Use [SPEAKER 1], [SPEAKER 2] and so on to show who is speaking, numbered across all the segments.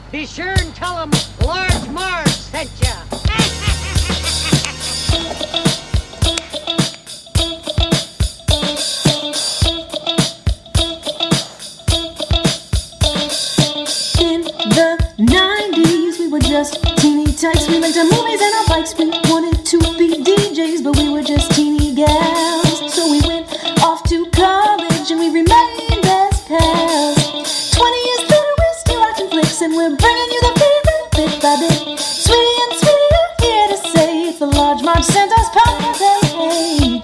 [SPEAKER 1] Be sure and tell them Large Marge sent ya.
[SPEAKER 2] In the 90s, we were just teeny tykes. We liked our movies and our bikes. We wanted to be DJs, but we were just teeny gals. So we went off to college and we remained as pals. 20 years later, we're still watching flicks and we're bringing you the feedback bit by bit. Sweetie and Sweetie are here to say it's the Large Marge Santa's podcast. Hey.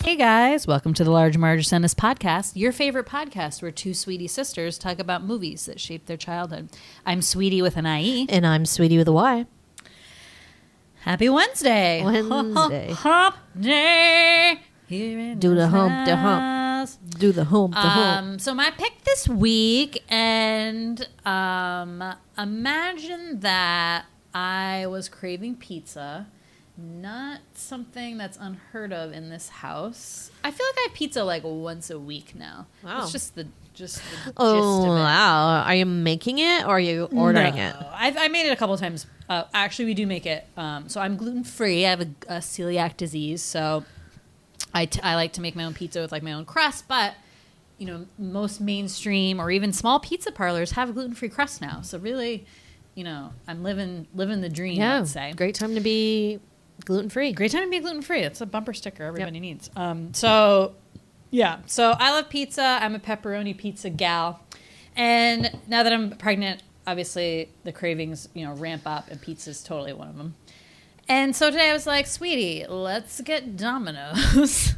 [SPEAKER 3] Hey guys, welcome to the Large Marge Santa's podcast, your favorite podcast where two sweetie sisters talk about movies that shaped their childhood. I'm Sweetie with an IE.
[SPEAKER 4] And I'm Sweetie with a Y.
[SPEAKER 3] Happy Wednesday.
[SPEAKER 4] Wednesday.
[SPEAKER 3] Hump day. Here in
[SPEAKER 4] Do the
[SPEAKER 3] this
[SPEAKER 4] hump, the hump.
[SPEAKER 3] house.
[SPEAKER 4] Do the hump, the hump.
[SPEAKER 3] So my pick this week, and imagine that I was craving pizza. Not something that's unheard of in this house. I feel like I have pizza like once a week now.
[SPEAKER 4] Wow.
[SPEAKER 3] It's just the gist of it.
[SPEAKER 4] Wow. Are you making it or are you ordering it?
[SPEAKER 3] I made it a couple of times. Actually, we do make it. So I'm gluten-free. I have a celiac disease, so I like to make my own pizza with like my own crust. But, you know, most mainstream or even small pizza parlors have gluten-free crust now. So really, you know, I'm living the dream,
[SPEAKER 4] Yeah.
[SPEAKER 3] I'd say.
[SPEAKER 4] Great time to be gluten-free.
[SPEAKER 3] Great time to be gluten-free. It's a bumper sticker everybody needs. So I love pizza. I'm a pepperoni pizza gal. And now that I'm pregnant, obviously the cravings, ramp up, and pizza's totally one of them. And so today I was like, Sweetie, let's get Domino's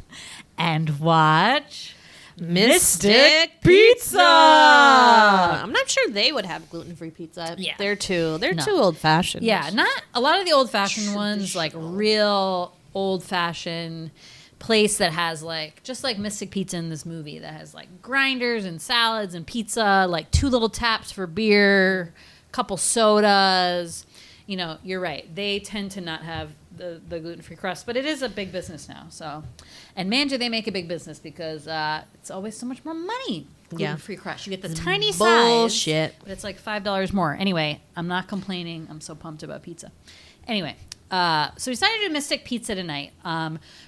[SPEAKER 3] and watch
[SPEAKER 4] Mystic Pizza. I'm not sure they would have gluten-free pizza.
[SPEAKER 3] Yeah.
[SPEAKER 4] They're too old-fashioned.
[SPEAKER 3] Yeah, not a lot of the old-fashioned ones, like real old-fashioned place that has just like Mystic Pizza in this movie that has like grinders and salads and pizza, like 2 little taps for beer, couple sodas. You're right. They tend to not have the gluten-free crust, but it is a big business now. So, and man, do they make a big business because it's always so much more money. Gluten-free crust. You get the tiny
[SPEAKER 4] bullshit.
[SPEAKER 3] size, but it's like $5 more. Anyway, I'm not complaining. I'm so pumped about pizza. Anyway, so we decided to do Mystic Pizza tonight.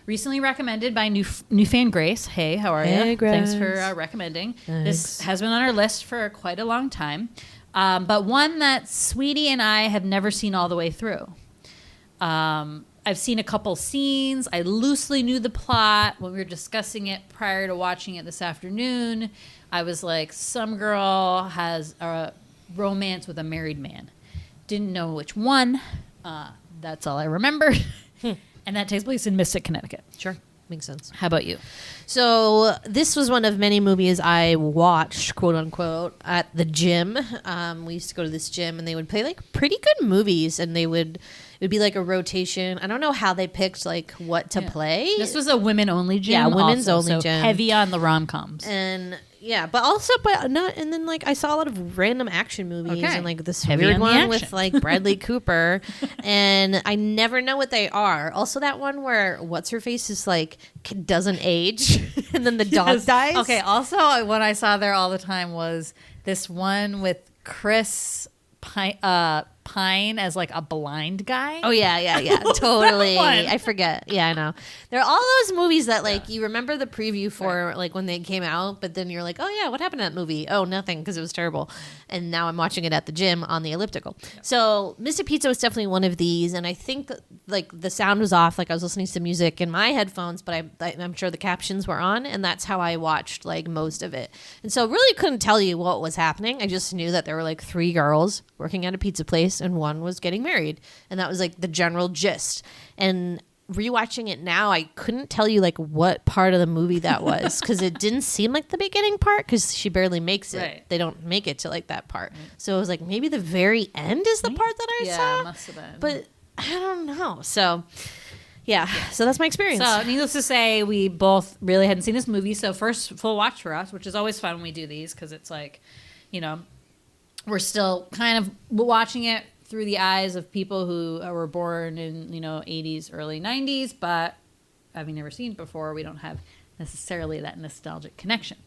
[SPEAKER 3] Recently recommended by new fan Grace. Hey, how are you?
[SPEAKER 4] Hey, Grace.
[SPEAKER 3] Thanks for recommending.
[SPEAKER 4] Thanks.
[SPEAKER 3] This has been on our list for quite a long time, but one that Sweetie and I have never seen all the way through. I've seen a couple scenes. I loosely knew the plot when we were discussing it prior to watching it this afternoon. I was like, some girl has a romance with a married man. Didn't know which one. That's all I remember. And that takes place in Mystic, Connecticut.
[SPEAKER 4] Sure. Makes sense.
[SPEAKER 3] How about you?
[SPEAKER 4] So this was one of many movies I watched, quote unquote, at the gym. We used to go to this gym and they would play like pretty good movies, and it would be like a rotation. I don't know how they picked like what to play.
[SPEAKER 3] This was a women only gym.
[SPEAKER 4] Yeah, women's
[SPEAKER 3] also,
[SPEAKER 4] only
[SPEAKER 3] so
[SPEAKER 4] gym.
[SPEAKER 3] heavy on the rom-coms.
[SPEAKER 4] And yeah, but not. And then like I saw a lot of random action movies,
[SPEAKER 3] Okay.
[SPEAKER 4] and like this
[SPEAKER 3] Heavy
[SPEAKER 4] weird
[SPEAKER 3] on the
[SPEAKER 4] one
[SPEAKER 3] action.
[SPEAKER 4] with like Bradley Cooper, and I never know what they are. Also, that one where what's her face is like doesn't age, and then the dog dies.
[SPEAKER 3] Okay, also what I saw there all the time was this one with Chris Pine as like a blind guy.
[SPEAKER 4] Oh yeah, totally.
[SPEAKER 3] one?
[SPEAKER 4] I forget. Yeah, I know. There are all those movies that like you remember the preview for like when they came out, but then you're like, oh yeah, what happened to that movie? Oh, nothing, because it was terrible. And now I'm watching it at the gym on the elliptical. So Mystic Pizza was definitely one of these, and I think like the sound was off. Like I was listening to music in my headphones, but I'm sure the captions were on, and that's how I watched like most of it. And so really couldn't tell you what was happening. I just knew that there were like 3 girls working at a pizza place, and one was getting married, and that was like the general gist. And rewatching it now, I couldn't tell you like what part of the movie that was, because it didn't seem like the beginning part, because she barely makes it.
[SPEAKER 3] Right.
[SPEAKER 4] They don't make it to like that part. So it was like maybe the very end is the part that I saw.
[SPEAKER 3] Must have been.
[SPEAKER 4] But I don't know. So yeah, so that's my experience.
[SPEAKER 3] So, needless to say, we both really hadn't seen this movie. So, first full watch for us, which is always fun when we do these, because it's like, we're still kind of watching it through the eyes of people who were born in 80s, early 90s, but having never seen it before, we don't have necessarily that nostalgic connection.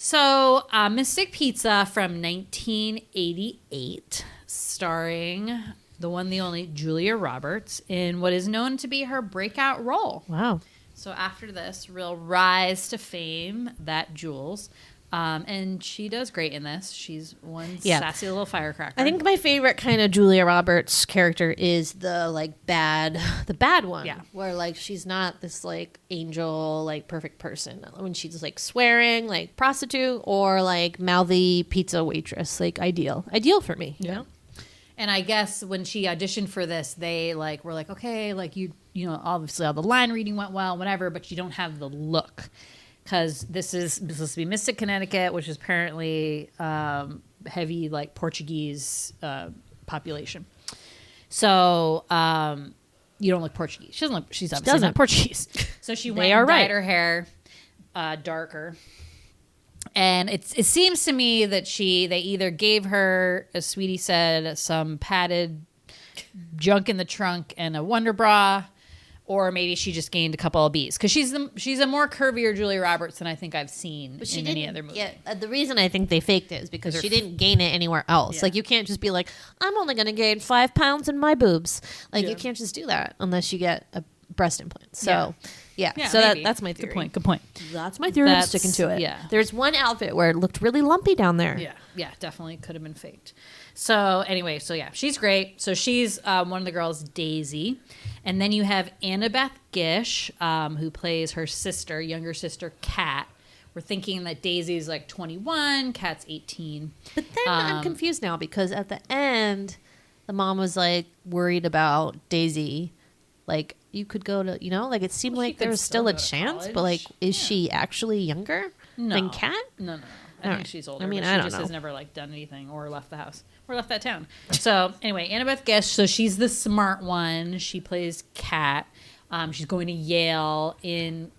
[SPEAKER 3] So, Mystic Pizza from 1988, starring the one, the only Julia Roberts in what is known to be her breakout role.
[SPEAKER 4] Wow.
[SPEAKER 3] So after this, real rise to fame, that Jules. And she does great in this. She's one sassy little firecracker.
[SPEAKER 4] I think my favorite kind of Julia Roberts character is the bad one.
[SPEAKER 3] Yeah.
[SPEAKER 4] Where she's not this angel, perfect person. When she's swearing, prostitute, or mouthy pizza waitress. Ideal for me. You know?
[SPEAKER 3] And I guess when she auditioned for this, they were okay, you know, obviously all the line reading went well, whatever, but you don't have the look. Because this is supposed to be Mystic, Connecticut, which is apparently heavy Portuguese population. So you don't look Portuguese. She doesn't look. She's obviously not Portuguese. So she went and dyed her hair darker. And it seems to me that they either gave her, as Sweetie said, some padded junk in the trunk and a Wonder Bra. Or maybe she just gained a couple of B's. Because she's a more curvier Julia Roberts than I think I've seen in any other movie.
[SPEAKER 4] The reason I think they faked it is because she didn't gain it anywhere else.
[SPEAKER 3] Yeah.
[SPEAKER 4] You can't just be I'm only going to gain 5 pounds in my boobs. You can't just do that unless you get a breast implant. So, so that's my theory.
[SPEAKER 3] Good point.
[SPEAKER 4] That's my theory. I'm sticking to it.
[SPEAKER 3] Yeah.
[SPEAKER 4] There's one outfit where it looked really lumpy down there.
[SPEAKER 3] Yeah, definitely could have been faked. So anyway, she's great. So she's one of the girls, Daisy. And then you have Annabeth Gish, who plays her sister, younger sister, Kat. We're thinking that Daisy's 21, Kat's 18.
[SPEAKER 4] But then I'm confused now because at the end, the mom was worried about Daisy. You could go to, it seemed there was still a chance, but is she actually younger than Kat?
[SPEAKER 3] No. I think she's older.
[SPEAKER 4] I mean,
[SPEAKER 3] she just has never done anything or left the house or left that town. So anyway, Annabeth Gish. So she's the smart one. She plays Kat. She's going to Yale in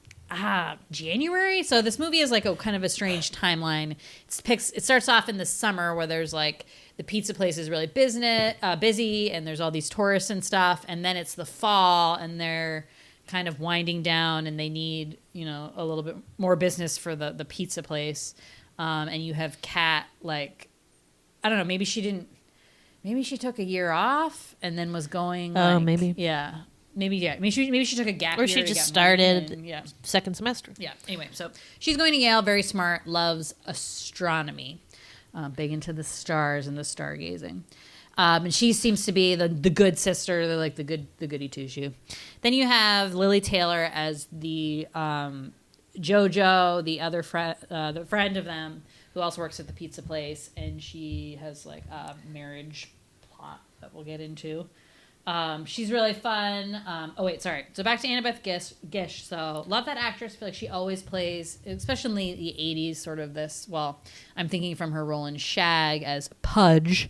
[SPEAKER 3] January. So this movie is a kind of a strange timeline. It starts off in the summer where there's the pizza place is really busy and there's all these tourists and stuff. And then it's the fall and they're kind of winding down and they need a little bit more business for the pizza place. And you have Kat, I don't know, maybe she took a year off and then was going.
[SPEAKER 4] Oh, maybe.
[SPEAKER 3] Yeah. Maybe she took a gap year.
[SPEAKER 4] Or she just started second semester.
[SPEAKER 3] Yeah. Anyway, so she's going to Yale, very smart, loves astronomy, big into the stars and the stargazing. And she seems to be the good sister, the goody two-shoe. Then you have Lily Taylor as the Jojo, the other the friend of them, who also works at the pizza place, and she has a marriage plot that we'll get into. She's really fun. So back to Annabeth Gish. So love that actress. I feel she always plays, especially in the 80s, sort of this. Well, I'm thinking from her role in Shag as Pudge,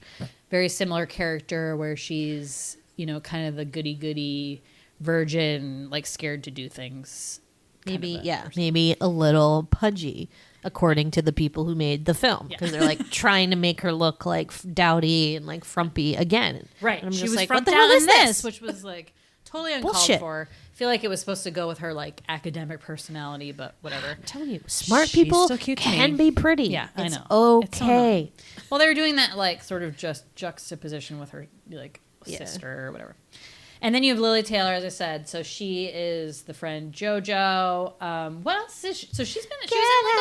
[SPEAKER 3] very similar character where she's kind of the goody virgin, scared to do things.
[SPEAKER 4] Maybe a little pudgy, according to the people who made the film, because they're trying to make her look dowdy and frumpy again.
[SPEAKER 3] Right.
[SPEAKER 4] And I'm
[SPEAKER 3] she
[SPEAKER 4] just
[SPEAKER 3] was
[SPEAKER 4] what the hell is this?
[SPEAKER 3] Which was totally uncalled
[SPEAKER 4] Bullshit.
[SPEAKER 3] for. I feel it was supposed to go with her academic personality, but whatever.
[SPEAKER 4] I'm telling you, smart
[SPEAKER 3] She's
[SPEAKER 4] people
[SPEAKER 3] still cute to
[SPEAKER 4] can
[SPEAKER 3] me.
[SPEAKER 4] be pretty.
[SPEAKER 3] Yeah,
[SPEAKER 4] it's
[SPEAKER 3] I know. It's so
[SPEAKER 4] okay.
[SPEAKER 3] Well, they were doing that sort of just juxtaposition with her sister or whatever. And then you have Lily Taylor, as I said. So she is the friend Jojo. What else is she? So she was in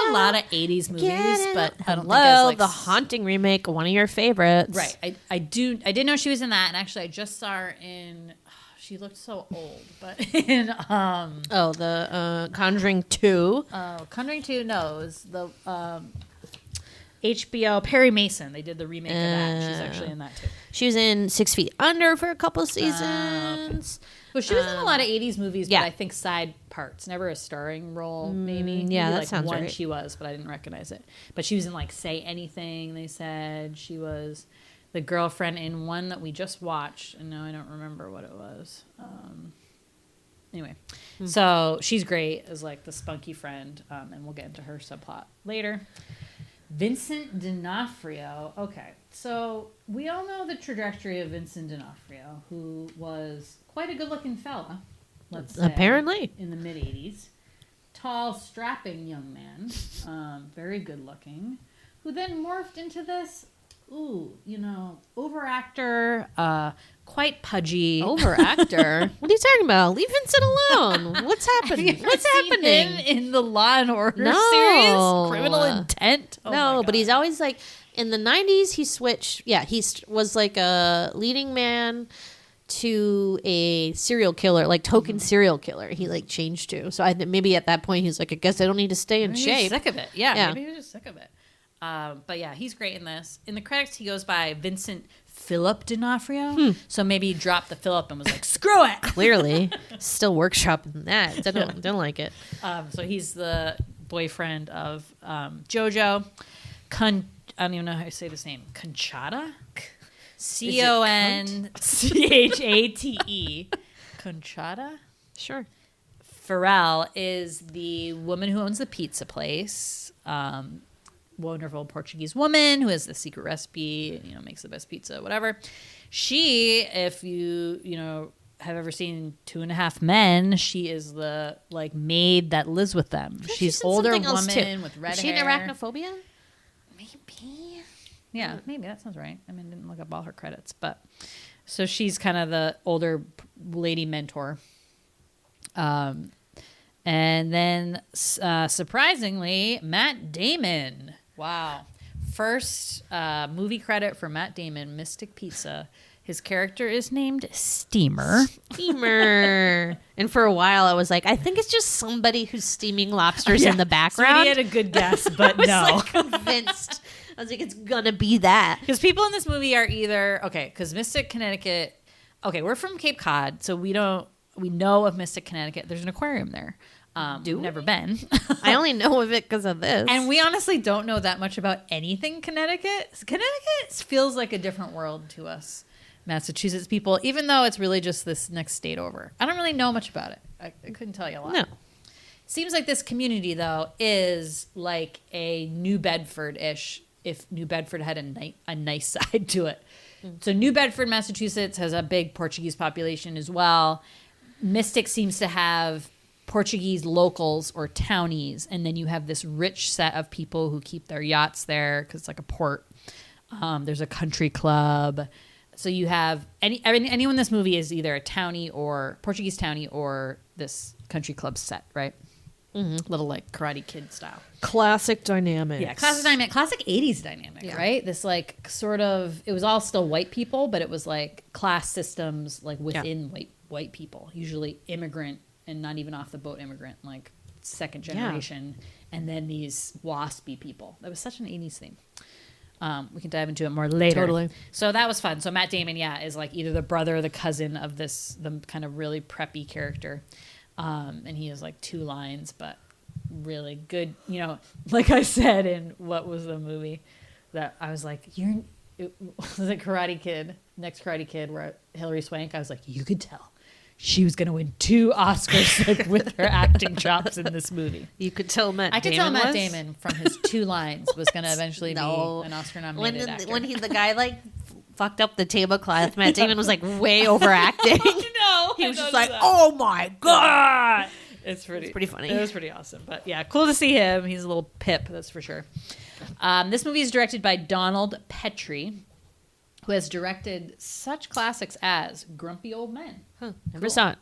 [SPEAKER 3] a lot of 80s movies, but I don't think as
[SPEAKER 4] The Haunting remake, one of your favorites.
[SPEAKER 3] Right. I didn't know she was in that, and actually I just saw her in. She looked so old, but in
[SPEAKER 4] the Conjuring 2.
[SPEAKER 3] Conjuring 2. No, it was the HBO Perry Mason. They did the remake of that. She's actually in that too.
[SPEAKER 4] She was in 6 Feet Under for a couple seasons.
[SPEAKER 3] Okay. Well, she was in a lot of 80s movies, but I think side parts, never a starring role, maybe.
[SPEAKER 4] Yeah,
[SPEAKER 3] maybe
[SPEAKER 4] that sounds
[SPEAKER 3] one
[SPEAKER 4] right.
[SPEAKER 3] she was, but I didn't recognize it. But she was in Say Anything, they said. She was the girlfriend in one that we just watched, and now I don't remember what it was. Anyway, so she's great as the spunky friend, and we'll get into her subplot later. Vincent Dinafrio. Okay, so we all know the trajectory of Vincent D'Onofrio, who was quite a good-looking fella, let's say.
[SPEAKER 4] Apparently.
[SPEAKER 3] In the mid-'80s. tall, strapping young man, very good looking, who then morphed into this, over-actor, quite pudgy.
[SPEAKER 4] Over-actor? What are you talking about? Leave Vincent alone. What's happening? What's happening?
[SPEAKER 3] In the Law and Order
[SPEAKER 4] No.
[SPEAKER 3] series? Criminal Intent? Oh
[SPEAKER 4] No,
[SPEAKER 3] my
[SPEAKER 4] but he's
[SPEAKER 3] God.
[SPEAKER 4] always like, in the 90s, he switched. Yeah, was like a leading man to a serial killer, like token serial killer. He like changed to. So I think maybe at that point he's like, I guess I don't need to stay in
[SPEAKER 3] Maybe
[SPEAKER 4] shape.
[SPEAKER 3] He's sick of it. Yeah,
[SPEAKER 4] Yeah.
[SPEAKER 3] maybe he's just sick of it. But yeah, he's great in this. In the credits, he goes by Vincent Philip D'Onofrio. So maybe he dropped the Philip and was like, screw it.
[SPEAKER 4] Clearly, still workshopping that. Don't like it.
[SPEAKER 3] So he's the boyfriend of Jojo. I don't even know how to say this name. Conchata? Conchate. Conchata?
[SPEAKER 4] Sure.
[SPEAKER 3] Farrell is the woman who owns the pizza place. Wonderful Portuguese woman who has the secret recipe, makes the best pizza, whatever. She, if you have ever seen 2.5 Men, she is the maid that lives with them. She's older woman with red hair.
[SPEAKER 4] Is she an arachnophobia?
[SPEAKER 3] Maybe. Yeah, maybe that sounds right. I didn't look up all her credits, but so she's kind of the older lady mentor. And then surprisingly, Matt Damon. Wow. First movie credit for Matt Damon, Mystic Pizza. His character is named Steamer.
[SPEAKER 4] Steamer. And for a while, I was like, I think it's just somebody who's steaming lobsters in the background.
[SPEAKER 3] He had a good guess, but
[SPEAKER 4] I was
[SPEAKER 3] no.
[SPEAKER 4] like convinced. I was like, it's gonna be that.
[SPEAKER 3] Because people in this movie are either because Mystic, Connecticut. Okay, we're from Cape Cod, so we know of Mystic, Connecticut. There's an aquarium there. We've never been.
[SPEAKER 4] I only know of it because of this.
[SPEAKER 3] And we honestly don't know that much about anything Connecticut. Connecticut feels like a different world to us Massachusetts people, even though it's really just this next state over. I don't really know much about it. I couldn't tell you a lot.
[SPEAKER 4] No.
[SPEAKER 3] Seems like this community, though, is like a New Bedford-ish, if New Bedford had a nice side to it. So New Bedford, Massachusetts has a big Portuguese population as well. Mystic seems to have Portuguese locals or townies, and then you have this rich set of people who keep their yachts there because it's like a port. There's a country club. So you have anyone in this movie is either a townie or Portuguese townie or this country club set, right? Mm-hmm. Little like Karate Kid style.
[SPEAKER 4] Classic dynamic.
[SPEAKER 3] Yeah, classic dynamic, classic 80s dynamic, right? This like sort of, it was all still white people, but it was like class systems like within white people, usually immigrant and not even off the boat immigrant, like second generation, and then these waspy people. That was such an 80s theme. We can dive into it more later.
[SPEAKER 4] Totally.
[SPEAKER 3] So that was fun. So Matt Damon, is like either the brother or the cousin of the kind of really preppy character. And he has like 2 lines, but really good. Like I said in what was the movie that I was like, it was a Karate Kid, next Karate Kid, where Hilary Swank, I was like, you could tell she was going to win 2 Oscars like, with her acting chops in this movie.
[SPEAKER 4] You could tell Matt
[SPEAKER 3] I could
[SPEAKER 4] Damon
[SPEAKER 3] tell Matt
[SPEAKER 4] was?
[SPEAKER 3] Damon from his 2 lines was going to eventually be an Oscar-nominated actor.
[SPEAKER 4] When the guy like fucked up the tablecloth, Matt Damon was like way overacting.
[SPEAKER 3] No,
[SPEAKER 4] He was just like, oh my God.
[SPEAKER 3] It's
[SPEAKER 4] pretty funny.
[SPEAKER 3] It was pretty awesome. But yeah, cool to see him. He's a little pip, that's for sure. This movie is directed by Donald Petrie, who has directed such classics as Grumpy Old Men.
[SPEAKER 4] Never saw it.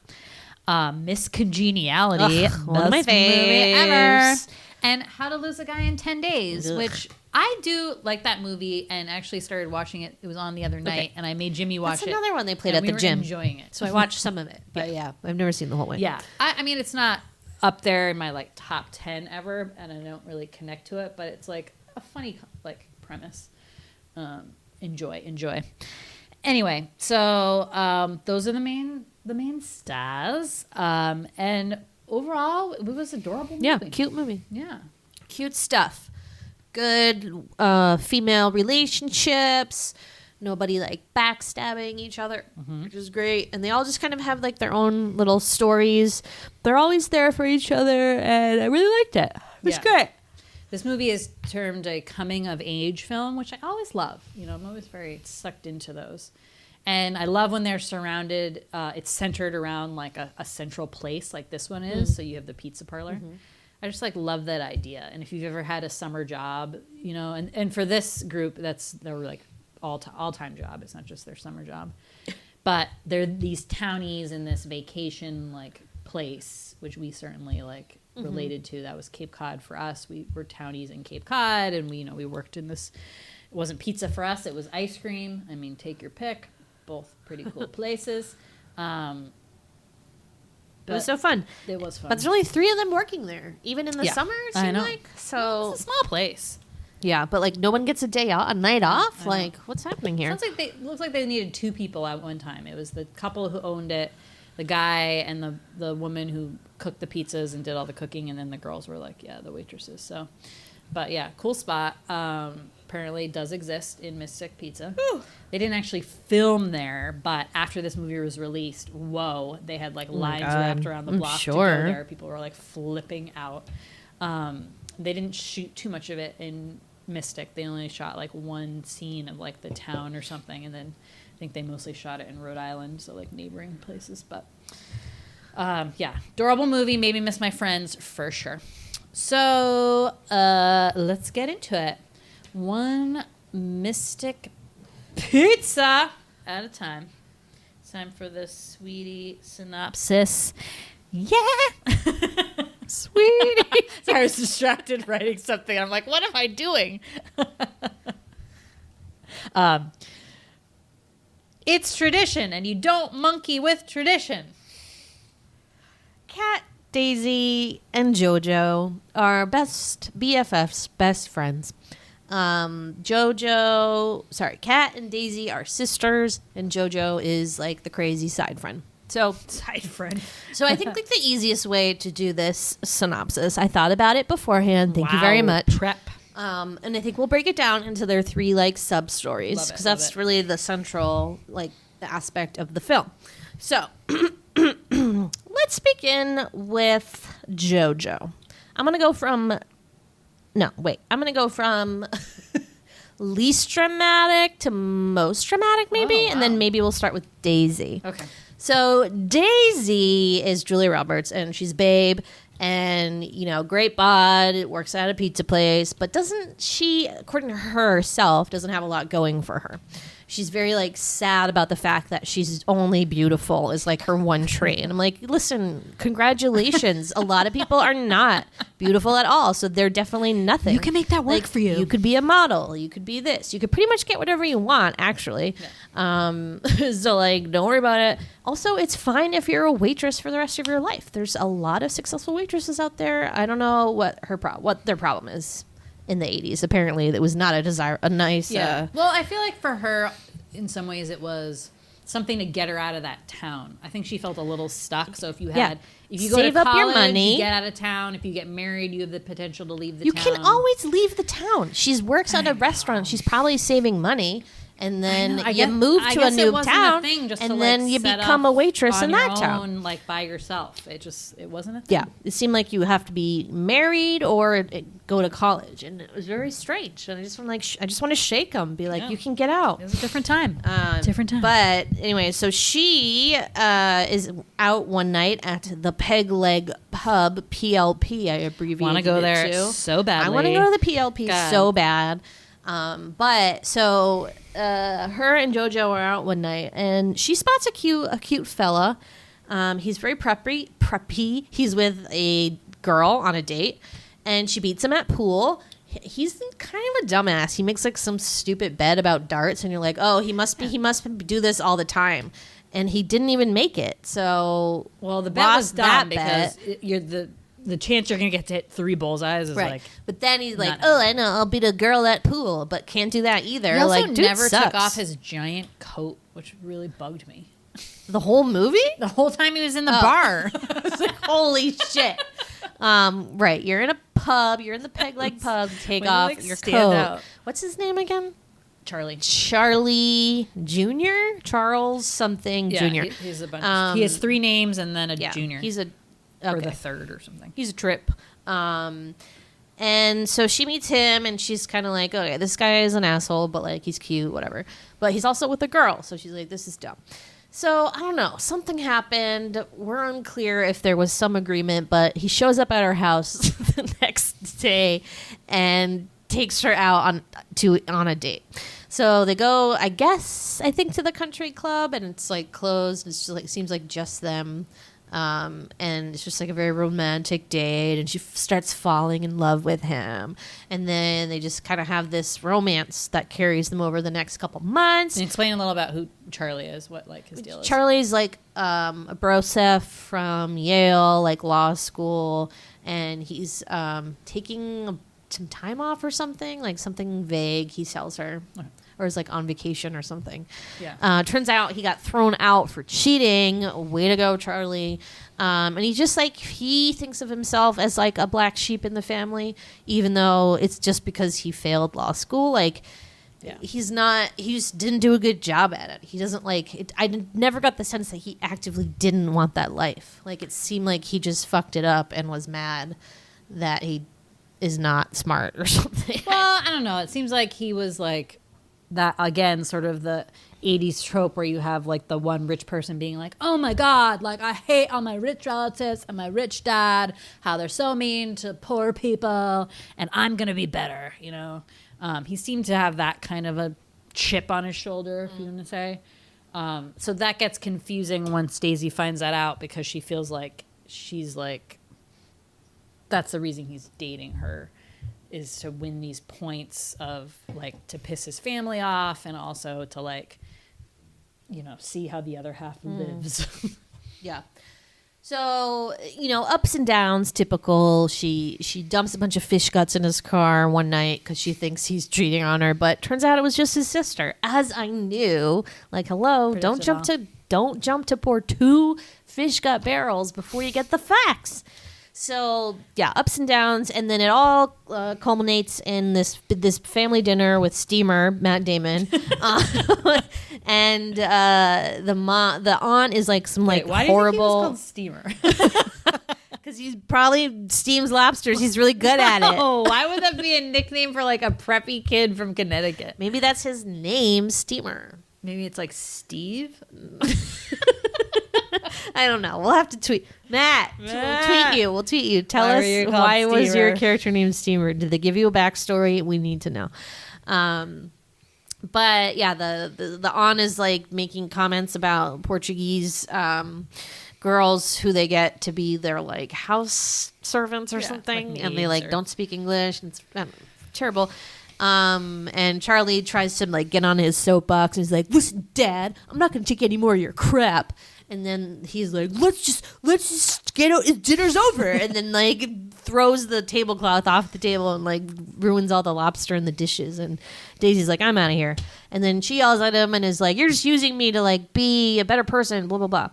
[SPEAKER 3] Miss Congeniality,
[SPEAKER 4] one of my
[SPEAKER 3] best movie ever,
[SPEAKER 4] faves.
[SPEAKER 3] and How to Lose a Guy in 10 Days, which I do like that movie, and actually started watching it. It was on the other night, and I made Jimmy watch
[SPEAKER 4] That's
[SPEAKER 3] it.
[SPEAKER 4] another one they played
[SPEAKER 3] and
[SPEAKER 4] at the
[SPEAKER 3] we were
[SPEAKER 4] gym.
[SPEAKER 3] enjoying it.
[SPEAKER 4] So I watched some of it, but yeah, I've never seen the whole way.
[SPEAKER 3] Yeah, I mean, it's not up there in my like top 10 ever, and I don't really connect to it, but it's like a funny like premise. Enjoy. Anyway, so those are the main stars, and overall, it was adorable movie.
[SPEAKER 4] Yeah, cute movie.
[SPEAKER 3] Yeah.
[SPEAKER 4] Cute stuff. Good female relationships. Nobody like backstabbing each other, which is great. And they all just kind of have like their own little stories. They're always there for each other, and I really liked it. It was great.
[SPEAKER 3] This movie is termed a coming-of-age film, which I always love. I'm always very sucked into those. And I love when they're surrounded, it's centered around like a central place like this one is. So you have the pizza parlor. I just like love that idea. And if you've ever had a summer job, you know, and for this group, that's their like all-time job. It's not just their summer job, but they're these townies in this vacation like place, which we certainly like related to. That was Cape Cod for us. We were townies in Cape Cod, and we worked in this. It wasn't pizza for us. It was ice cream. I mean, take your pick. Both pretty cool places.
[SPEAKER 4] It was so fun.
[SPEAKER 3] It was fun.
[SPEAKER 4] But there's only 3 of them working there, even in the summer. It seemed like so.
[SPEAKER 3] It's a small place.
[SPEAKER 4] Yeah, but like no one gets a night off. Like, what's happening here?
[SPEAKER 3] Looks like they needed 2 people at one time. It was the couple who owned it, the guy and the woman who cooked the pizzas and did all the cooking, and then the girls were like, the waitresses. So, but yeah, cool spot. Apparently does exist in Mystic Pizza. Whew. They didn't actually film there, but after this movie was released, they had like lines wrapped around the block to go there. People were like flipping out. They didn't shoot too much of it in Mystic. They only shot like one scene of like the town or something, and then I think they mostly shot it in Rhode Island, so like neighboring places. But adorable movie. Made me miss my friends for sure. So let's get into it. One Mystic Pizza at a time. It's time for the sweetie synopsis. Yeah. Sweetie. Sorry, I was distracted writing something. I'm like, what am I doing? It's tradition, and you don't monkey with tradition.
[SPEAKER 4] Kat, Daisy, and Jojo are best BFFs, best friends. Kat and Daisy are sisters, and Jojo is like the crazy side friend. So
[SPEAKER 3] Side friend.
[SPEAKER 4] So I think like the easiest way to do this synopsis, I thought about it beforehand. Thank you very much.
[SPEAKER 3] Prep.
[SPEAKER 4] And I think we'll break it down into their 3 like sub stories because that's really the central like the aspect of the film. So let's begin with Jojo. I'm gonna go from least dramatic to most dramatic, maybe, and then maybe we'll start with Daisy.
[SPEAKER 3] Okay.
[SPEAKER 4] So Daisy is Julia Roberts, and she's babe, and great bod, works at a pizza place, but according to herself, doesn't have a lot going for her. She's very like sad about the fact that she's only beautiful is like her one trait. And I'm like, listen, congratulations. A lot of people are not beautiful at all. So they're definitely nothing.
[SPEAKER 3] You can make that work for you.
[SPEAKER 4] You could be a model. You could be this. You could pretty much get whatever you want, actually. Yeah. So like, don't worry about it. Also, it's fine if you're a waitress for the rest of your life. There's a lot of successful waitresses out there. I don't know what their problem is. In the 80s, apparently, that was not a nice.
[SPEAKER 3] Yeah. Well, I feel like for her, in some ways, it was something to get her out of that town. I think she felt a little stuck. So if you go
[SPEAKER 4] Save
[SPEAKER 3] to
[SPEAKER 4] up
[SPEAKER 3] college,
[SPEAKER 4] your money.
[SPEAKER 3] you get out of town. If you get married, you have the potential to leave the
[SPEAKER 4] you
[SPEAKER 3] town.
[SPEAKER 4] You can always leave the town. She works at a restaurant. She's probably saving money. And then you move to a new town, and then you become a waitress in that town.
[SPEAKER 3] Like by yourself. It wasn't a thing.
[SPEAKER 4] Yeah, it seemed like you have to be married or go to college, and it was very strange. And I just want to shake them, be like, you can get out.
[SPEAKER 3] It was a different time.
[SPEAKER 4] But anyway, so she is out one night at the Peg Leg Pub, PLP. I abbreviated.
[SPEAKER 3] Want to go there
[SPEAKER 4] too.
[SPEAKER 3] So badly.
[SPEAKER 4] I want to go to the PLP so bad. Her and Jojo are out one night, and she spots a cute fella. He's very preppy. He's with a girl on a date, and she beats him at pool. He's kind of a dumbass. He makes like some stupid bet about darts, and you're like, oh, he must do this all the time. And he didn't even make it. So
[SPEAKER 3] the bet was dumb because the chance you're going to get to hit 3 bullseyes is like...
[SPEAKER 4] But then he's like, I know, I'll beat a girl at pool, but can't do that either.
[SPEAKER 3] He also
[SPEAKER 4] like, dude
[SPEAKER 3] never
[SPEAKER 4] sucks.
[SPEAKER 3] took off his giant coat, which really bugged me.
[SPEAKER 4] The whole movie?
[SPEAKER 3] The whole time he was in the bar.
[SPEAKER 4] I was like, holy shit. Right, you're in a pub, you're in the Peg Leg Pub, take off your coat. Out. What's his name again? Charlie Jr.? Charles something Jr.
[SPEAKER 3] He's a bunch. He has 3 names and then a junior.
[SPEAKER 4] He's
[SPEAKER 3] or the third or something.
[SPEAKER 4] He's a trip. And so she meets him, and she's kind of like, okay, this guy is an asshole, but like he's cute, whatever. But he's also with a girl, so she's like, this is dumb. So I don't know. Something happened. We're unclear if there was some agreement, but he shows up at her house the next day and takes her out on a date. So they go, I think to the country club, and it's like closed. It's just like seems like just them. And it's just like a very romantic date, and she starts falling in love with him, and then they just kind of have this romance that carries them over the next couple months.
[SPEAKER 3] And explain a little about who Charlie is, what like his deal is.
[SPEAKER 4] Charlie's like a broseph from Yale, like law school, and he's taking some time off or something, like something vague he tells her. Okay. Or is like on vacation or something. Yeah. Turns out he got thrown out for cheating. Way to go, Charlie. And he just like, he thinks of himself as like a black sheep in the family, even though it's just because he failed law school. Like, he just didn't do a good job at it. He doesn't like it. Never got the sense that he actively didn't want that life. Like, it seemed like he just fucked it up and was mad that he is not smart or something.
[SPEAKER 3] Well, I don't know. It seems like he was like, that again, sort of the 80s trope where you have like the one rich person being like, oh my God, like I hate all my rich relatives and my rich dad, how they're so mean to poor people, and I'm going to be better, you know? He seemed to have that kind of a chip on his shoulder, if you want to say. So that gets confusing once Daisy finds that out, because she feels like she's like, that's the reason he's dating her, is to win these points of like to piss his family off, and also to like, you know, see how the other half lives.
[SPEAKER 4] Yeah. So, you know, ups and downs, typical. She dumps a bunch of fish guts in his car one night because she thinks he's cheating on her, but turns out it was just his sister. As I knew, like, hello, don't jump to pour 2 fish gut barrels before you get the facts. So, yeah, ups and downs, and then it all culminates in this family dinner with Steamer, Matt Damon, and the aunt is like some like
[SPEAKER 3] why
[SPEAKER 4] horrible.
[SPEAKER 3] Do you think he was called Steamer?
[SPEAKER 4] Because he probably steams lobsters. He's really good at it.
[SPEAKER 3] Oh, why would that be a nickname for like a preppy kid from Connecticut?
[SPEAKER 4] Maybe that's his name, Steamer.
[SPEAKER 3] Maybe it's like Steve.
[SPEAKER 4] I don't know. We'll have to tweet. Matt, we'll tweet you. Tell us why
[SPEAKER 3] Steamer?
[SPEAKER 4] Was your character named Steamer? Did they give you a backstory? We need to know. But yeah, the aunt is like making comments about Portuguese girls who they get to be their like house servants or something, like, and they like don't speak English. And it's terrible. And Charlie tries to like get on his soapbox and he's like, listen, Dad, I'm not going to take any more of your crap. And then he's like, let's just get out. Dinner's over. And then like throws the tablecloth off the table and like ruins all the lobster in the dishes. And Daisy's like, I'm out of here. And then she yells at him and is like, you're just using me to like be a better person, blah, blah, blah.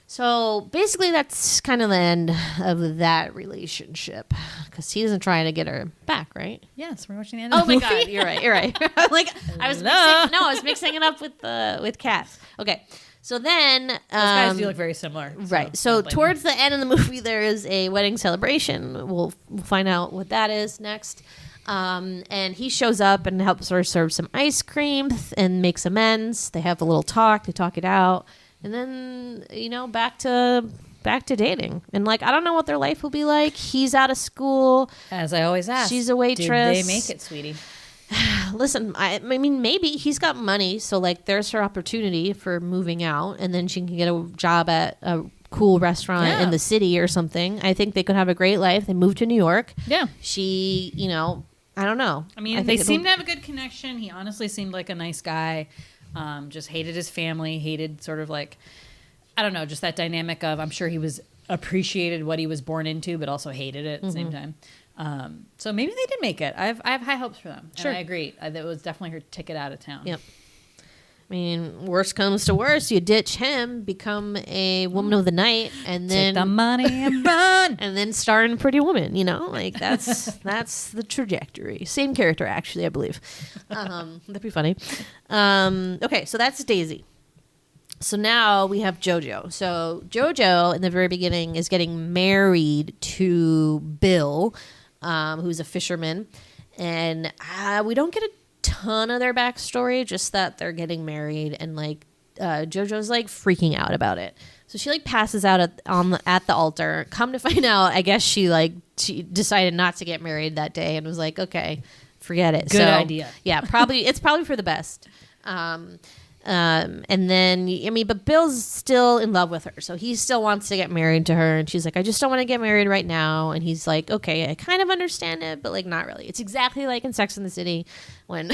[SPEAKER 4] So basically that's kind of the end of that relationship, because he isn't trying to get her back, right?
[SPEAKER 3] Yes, we're watching the end of the movie.
[SPEAKER 4] Oh my God, you're right. Like I was mixing it up with Cats. Okay. So then those
[SPEAKER 3] guys do look very similar.
[SPEAKER 4] Right. So towards the end of the movie there is a wedding celebration. We'll find out what that is next. And he shows up and helps her serve some ice cream and makes amends. They have a little talk, they talk it out. And then, you know, back to dating. And like, I don't know what their life will be like. He's out of school.
[SPEAKER 3] As I always ask.
[SPEAKER 4] She's a waitress.
[SPEAKER 3] Did they make it, sweetie?
[SPEAKER 4] Listen, I mean, maybe he's got money. So like, there's her opportunity for moving out. And then she can get a job at a cool restaurant in the city or something. I think they could have a great life. They moved to New York. Yeah. She, you know, I don't know.
[SPEAKER 3] I mean, they seem to have a good connection. He honestly seemed like a nice guy. Just hated his family, hated sort of like, I don't know, just that dynamic of, I'm sure he was appreciated what he was born into, but also hated it at the same time. So maybe they did make it. I have high hopes for them. Sure. And I agree. That was definitely her ticket out of town.
[SPEAKER 4] Yep. I mean, worst comes to worst, you ditch him, become a woman of the night, and then
[SPEAKER 3] take the money and run,
[SPEAKER 4] and then star in Pretty Woman. You know, like that's the trajectory. Same character, actually, I believe. That'd be funny. Okay, so that's Daisy. So now we have Jojo. So Jojo, in the very beginning, is getting married to Bill, who's a fisherman, and we don't get a ton of their backstory, just that they're getting married, and like Jojo's like freaking out about it. So she like passes out at the altar. Come to find out, I guess she decided not to get married that day and was like, okay, forget it.
[SPEAKER 3] Good idea.
[SPEAKER 4] Yeah, it's probably for the best. And then, I mean, but Bill's still in love with her. So he still wants to get married to her. And she's like, I just don't want to get married right now. And he's like, okay, I kind of understand it, but like not really. It's exactly like in Sex and the City when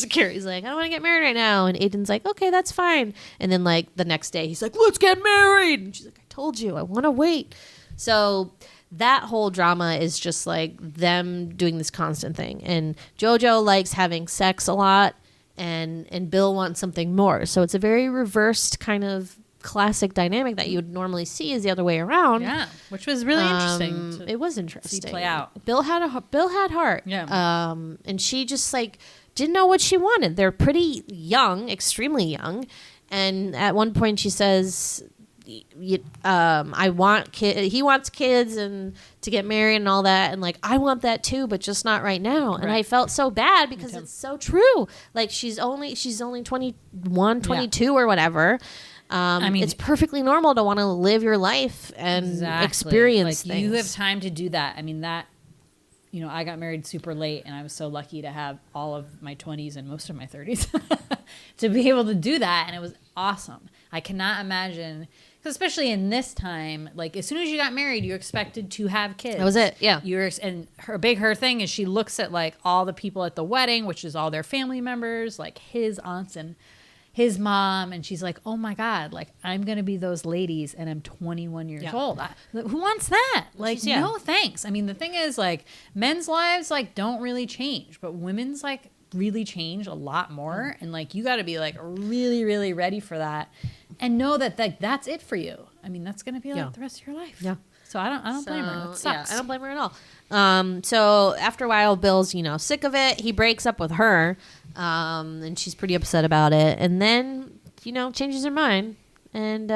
[SPEAKER 4] Carrie's like, I don't want to get married right now. And Aiden's like, okay, that's fine. And then like the next day he's like, let's get married. And she's like, I told you, I want to wait. So that whole drama is just like them doing this constant thing. And Jojo likes having sex a lot. And Bill wants something more. So it's a very reversed kind of classic dynamic that you would normally see is the other way around.
[SPEAKER 3] Yeah, which was really interesting.
[SPEAKER 4] It was interesting.
[SPEAKER 3] See play out.
[SPEAKER 4] Bill had heart.
[SPEAKER 3] Yeah.
[SPEAKER 4] And she just like didn't know what she wanted. They're pretty young, extremely young. And at one point she says, I want he wants kids and to get married and all that, and like I want that too, but just not right now. And I felt so bad because it's so true. Like she's only 21, 22 or whatever. I mean, it's perfectly normal to want to live your life and experience things.
[SPEAKER 3] You have time to do that. I mean, that, I got married super late, and I was so lucky to have all of my 20s and most of my 30s to be able to do that, and it was awesome. I cannot imagine, because especially in this time, like as soon as you got married, you're expected to have kids. That
[SPEAKER 4] was it, yeah.
[SPEAKER 3] And her thing is she looks at like all the people at the wedding, which is all their family members, like his aunts and his mom, and she's like, oh my God, like I'm going to be those ladies and I'm 21 years old. Who wants that? Like, no thanks. I mean, the thing is like men's lives like don't really change, but women's like really change a lot more. And like, you got to be like really, really ready for that and know that like that's it for you. I mean, that's going to be like the rest of your life.
[SPEAKER 4] Yeah.
[SPEAKER 3] So I don't blame her. It sucks.
[SPEAKER 4] I don't blame her at all. So after a while, Bill's, sick of it. He breaks up with her. And she's pretty upset about it. And then, changes her mind and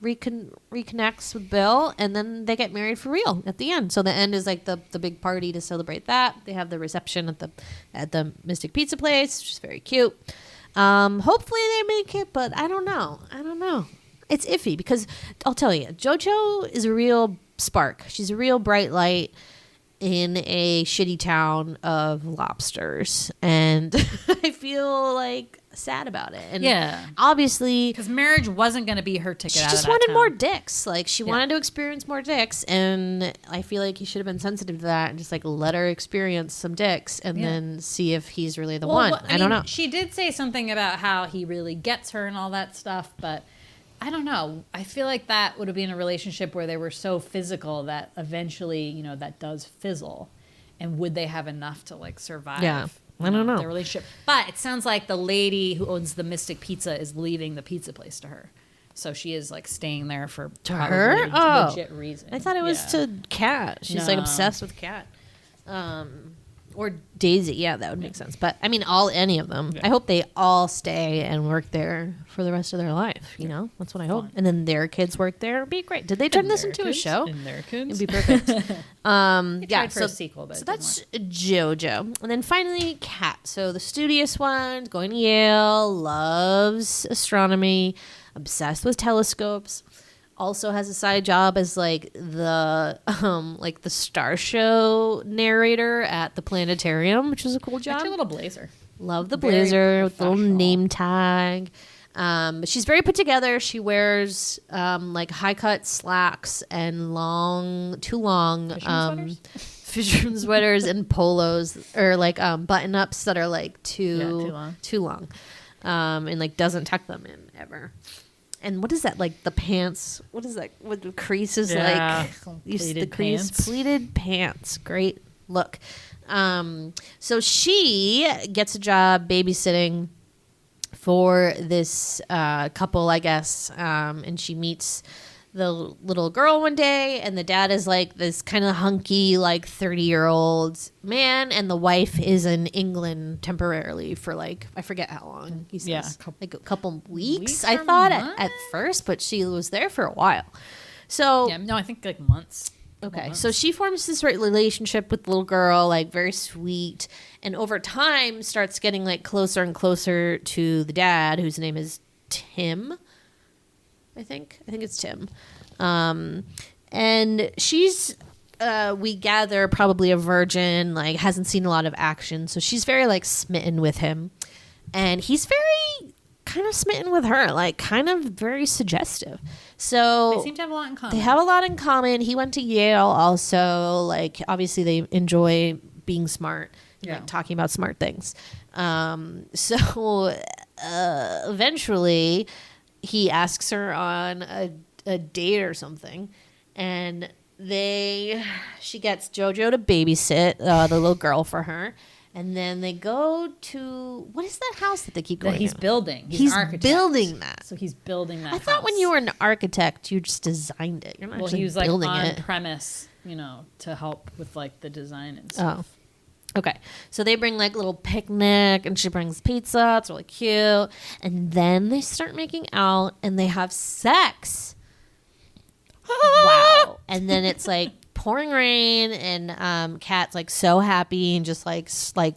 [SPEAKER 4] reconnects with Bill. And then they get married for real at the end. So the end is like the big party to celebrate that. They have the reception at the Mystic Pizza place, which is very cute. Hopefully they make it, but I don't know. It's iffy because I'll tell you, Jojo is a real spark. She's a real bright light in a shitty town of lobsters, and I feel like sad about it. And obviously,
[SPEAKER 3] because marriage wasn't going to be her ticket.
[SPEAKER 4] She
[SPEAKER 3] out
[SPEAKER 4] just
[SPEAKER 3] of that
[SPEAKER 4] wanted
[SPEAKER 3] town.
[SPEAKER 4] more dicks. Like she wanted to experience more dicks, and I feel like he should have been sensitive to that and just like let her experience some dicks, and then see if he's really the one. I don't know.
[SPEAKER 3] She did say something about how he really gets her and all that stuff, but I don't know. I feel like that would have been a relationship where they were so physical that eventually, that does fizzle. And would they have enough to like survive?
[SPEAKER 4] Yeah, I don't know.
[SPEAKER 3] The relationship. But it sounds like the lady who owns the Mystic Pizza is leaving the pizza place to her. So she is like staying there for
[SPEAKER 4] her?
[SPEAKER 3] A legit reason.
[SPEAKER 4] I thought it was to Kat. She's like obsessed with Kat. Or Daisy, that would make sense. But I mean, any of them. Yeah. I hope they all stay and work there for the rest of their life. That's what I hope. And then their kids work there. It'd be great. Did they turn this into a show?
[SPEAKER 3] And their kids.
[SPEAKER 4] It'd be perfect.
[SPEAKER 3] Tried for a sequel, but
[SPEAKER 4] so that's Jojo, and then finally Kat. So the studious one, going to Yale, loves astronomy, obsessed with telescopes. Also has a side job as like the star show narrator at the planetarium, which is a cool job.
[SPEAKER 3] That's your little blazer.
[SPEAKER 4] Love the blazer with the little name tag. But she's very put together. She wears like high cut slacks and fisherman sweaters and polos, or like button ups that are like too long, and like doesn't tuck them in ever. And what is that, like the pants? What is that? What the creases like? Pleated pants. Great look. So she gets a job babysitting for this couple, I guess, and she meets the little girl one day, and the dad is like this kind of hunky, like 30-year-old man, and the wife is in England temporarily for like, I forget how long he says, like a couple weeks I thought at first, but she was there for a while. So
[SPEAKER 3] I think like months.
[SPEAKER 4] Okay, so she forms this relationship with the little girl, like very sweet, and over time starts getting like closer and closer to the dad, whose name is Tim. I think it's Tim. And she's, we gather, probably a virgin, like hasn't seen a lot of action. So she's very like smitten with him. And he's very kind of smitten with her, like kind of very suggestive. So
[SPEAKER 3] They seem to have a lot in common.
[SPEAKER 4] they have a lot in common. He went to Yale also. Like obviously they enjoy being smart, like talking about smart things. So eventually he asks her on a date or something, and she gets Jojo to babysit the little girl for her. And then they go to, what is that house that they keep going
[SPEAKER 3] that he's
[SPEAKER 4] to?
[SPEAKER 3] building.
[SPEAKER 4] He's
[SPEAKER 3] an architect.
[SPEAKER 4] building that.
[SPEAKER 3] So he's building that.
[SPEAKER 4] I thought when
[SPEAKER 3] house.
[SPEAKER 4] you were an architect, you just designed it. You're not
[SPEAKER 3] Well,
[SPEAKER 4] actually
[SPEAKER 3] he was like
[SPEAKER 4] building
[SPEAKER 3] on
[SPEAKER 4] it.
[SPEAKER 3] premise, to help with like the design and stuff.
[SPEAKER 4] Oh. Okay. So they bring like a little picnic and she brings pizza. It's really cute. And then they start making out and they have sex. Wow. And then it's like pouring rain and Kat's like so happy and just like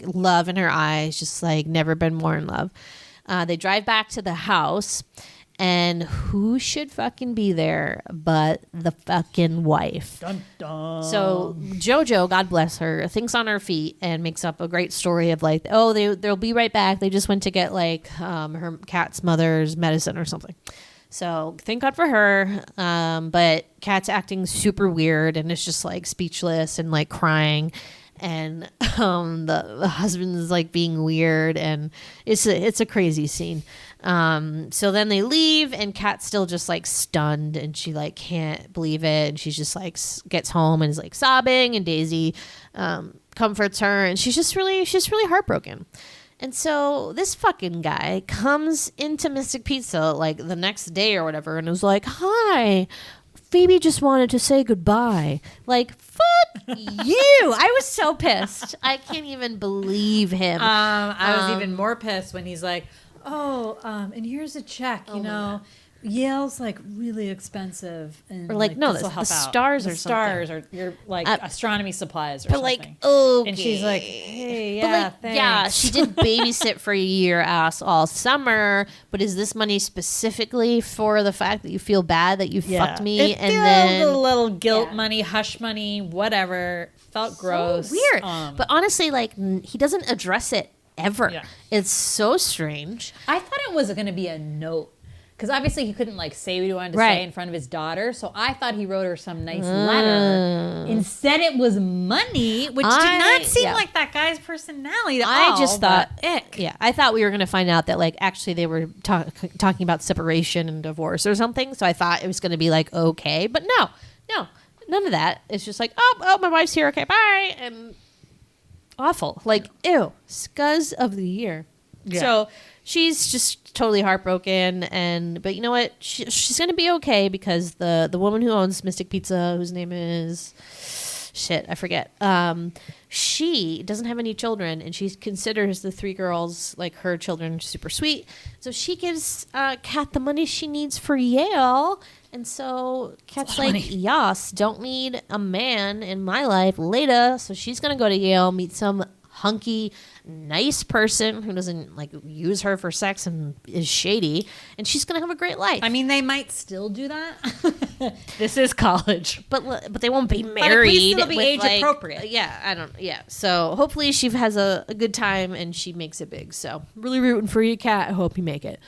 [SPEAKER 4] love in her eyes, just like never been more in love. They drive back to the house, and who should fucking be there but the fucking wife? Dun, dun. So Jojo, God bless her, thinks on her feet and makes up a great story of like, oh, they'll be right back. They just went to get like her Kat's mother's medicine or something. So thank God for her. But Kat's acting super weird and it's just like speechless and like crying. And the husband is like being weird, and it's a crazy scene. So then they leave, and Kat's still just like stunned, and she like can't believe it, and she's just like gets home and is like sobbing, and Daisy comforts her, and she's just really heartbroken. And so this fucking guy comes into Mystic Pizza like the next day or whatever, and was like, "Hi, Phoebe just wanted to say goodbye." Like, fuck you. I was so pissed. I can't even believe him.
[SPEAKER 3] I was even more pissed when he's like, and here's a check, Yale's like really expensive, and
[SPEAKER 4] or like no,
[SPEAKER 3] this'll
[SPEAKER 4] the
[SPEAKER 3] help out.
[SPEAKER 4] stars
[SPEAKER 3] The
[SPEAKER 4] or
[SPEAKER 3] stars
[SPEAKER 4] something.
[SPEAKER 3] or your like astronomy supplies or
[SPEAKER 4] But
[SPEAKER 3] something.
[SPEAKER 4] like, okay.
[SPEAKER 3] And she's like, hey,
[SPEAKER 4] But
[SPEAKER 3] yeah,
[SPEAKER 4] like,
[SPEAKER 3] thanks.
[SPEAKER 4] yeah, she did babysit for a year ass all summer. But is this money specifically for the fact that you feel bad that you fucked me?
[SPEAKER 3] It
[SPEAKER 4] and
[SPEAKER 3] feels
[SPEAKER 4] then
[SPEAKER 3] a little guilt money, hush money, whatever. Felt gross.
[SPEAKER 4] So weird. But honestly, like he doesn't address it ever.
[SPEAKER 3] Yeah.
[SPEAKER 4] It's so strange.
[SPEAKER 3] I thought it was going to be a note. Because obviously he couldn't like say what he wanted to
[SPEAKER 4] Right.
[SPEAKER 3] say in front of his daughter. So I thought he wrote her some nice letter. Instead it was money, which did not seem like that guy's personality at all.
[SPEAKER 4] I just thought,
[SPEAKER 3] ick.
[SPEAKER 4] yeah, I thought we were going to find out that like actually they were talking about separation and divorce or something. So I thought it was going to be like, okay, but no, none of that. It's just like, oh, my wife's here. Okay, bye. And awful. Like, ew, scuzz of the year.
[SPEAKER 3] Yeah.
[SPEAKER 4] So she's just totally heartbroken. But you know what? She's going to be okay because the woman who owns Mystic Pizza, whose name is... shit, I forget. She doesn't have any children, and she considers the three girls, like her children, super sweet. So she gives Kat the money she needs for Yale. And so Kat's like, yas, don't need a man in my life later. So she's going to go to Yale, meet some hunky, nice person who doesn't like use her for sex and is shady, and she's gonna have a great life.
[SPEAKER 3] I mean, they might still do that. This is college,
[SPEAKER 4] but they won't be married.
[SPEAKER 3] But at least it'll be
[SPEAKER 4] with,
[SPEAKER 3] age
[SPEAKER 4] like,
[SPEAKER 3] appropriate.
[SPEAKER 4] Yeah. So hopefully she has a good time and she makes it big. So really rooting for you, Kat. I hope you make it.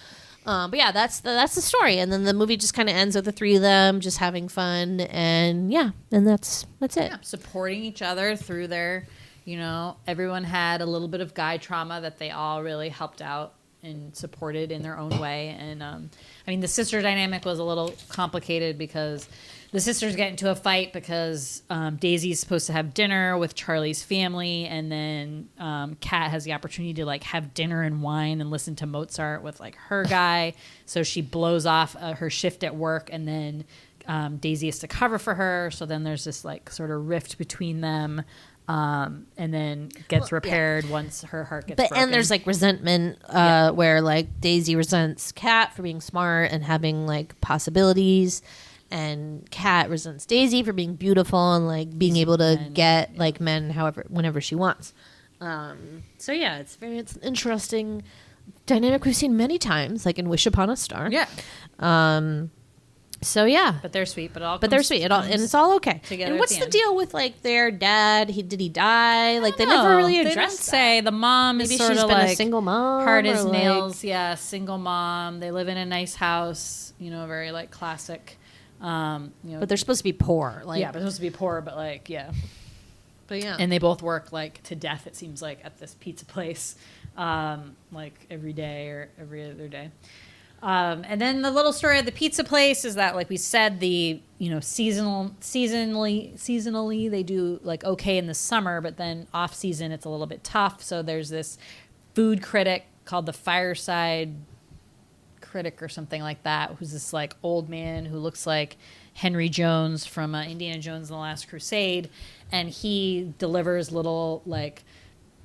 [SPEAKER 4] But yeah, that's the story, and then the movie just kind of ends with the three of them just having fun, and that's it.
[SPEAKER 3] Yeah, supporting each other through their. Everyone had a little bit of guy trauma that they all really helped out and supported in their own way. And the sister dynamic was a little complicated because the sisters get into a fight because Daisy's supposed to have dinner with Charlie's family, and then Kat has the opportunity to like have dinner and wine and listen to Mozart with like her guy. So she blows off her shift at work, and then Daisy has to cover for her. So then there's this like sort of rift between them. And then gets repaired once her heart gets broken.
[SPEAKER 4] And there's like resentment where like Daisy resents Kat for being smart and having like possibilities, and Kat resents Daisy for being beautiful and like being able to get like men whenever she wants. So yeah, it's an interesting dynamic we've seen many times, like in Wish Upon a Star.
[SPEAKER 3] Yeah.
[SPEAKER 4] So yeah,
[SPEAKER 3] But they're sweet. But
[SPEAKER 4] they're sweet. And it's all okay.
[SPEAKER 3] together
[SPEAKER 4] And
[SPEAKER 3] at
[SPEAKER 4] what's
[SPEAKER 3] the
[SPEAKER 4] the
[SPEAKER 3] end.
[SPEAKER 4] deal with like their dad? Did he die? Like they never really
[SPEAKER 3] They
[SPEAKER 4] addressed
[SPEAKER 3] didn't say. The mom
[SPEAKER 4] Maybe
[SPEAKER 3] is sort
[SPEAKER 4] she's
[SPEAKER 3] of
[SPEAKER 4] been
[SPEAKER 3] like
[SPEAKER 4] a single mom.
[SPEAKER 3] hard as
[SPEAKER 4] or,
[SPEAKER 3] nails. Yeah, single mom. They live in a nice house. Very like classic.
[SPEAKER 4] But they're supposed to be poor. Like,
[SPEAKER 3] yeah, but they're supposed to be poor. But like, yeah.
[SPEAKER 4] But yeah.
[SPEAKER 3] And they both work like to death. It seems like at this pizza place, like every day or every other day. And then the little story of the pizza place is that, like we said, the seasonally they do like okay in the summer, but then off season it's a little bit tough. So there's this food critic called the Fireside Critic or something like that, who's this like old man who looks like Henry Jones from Indiana Jones and the Last Crusade, and he delivers little like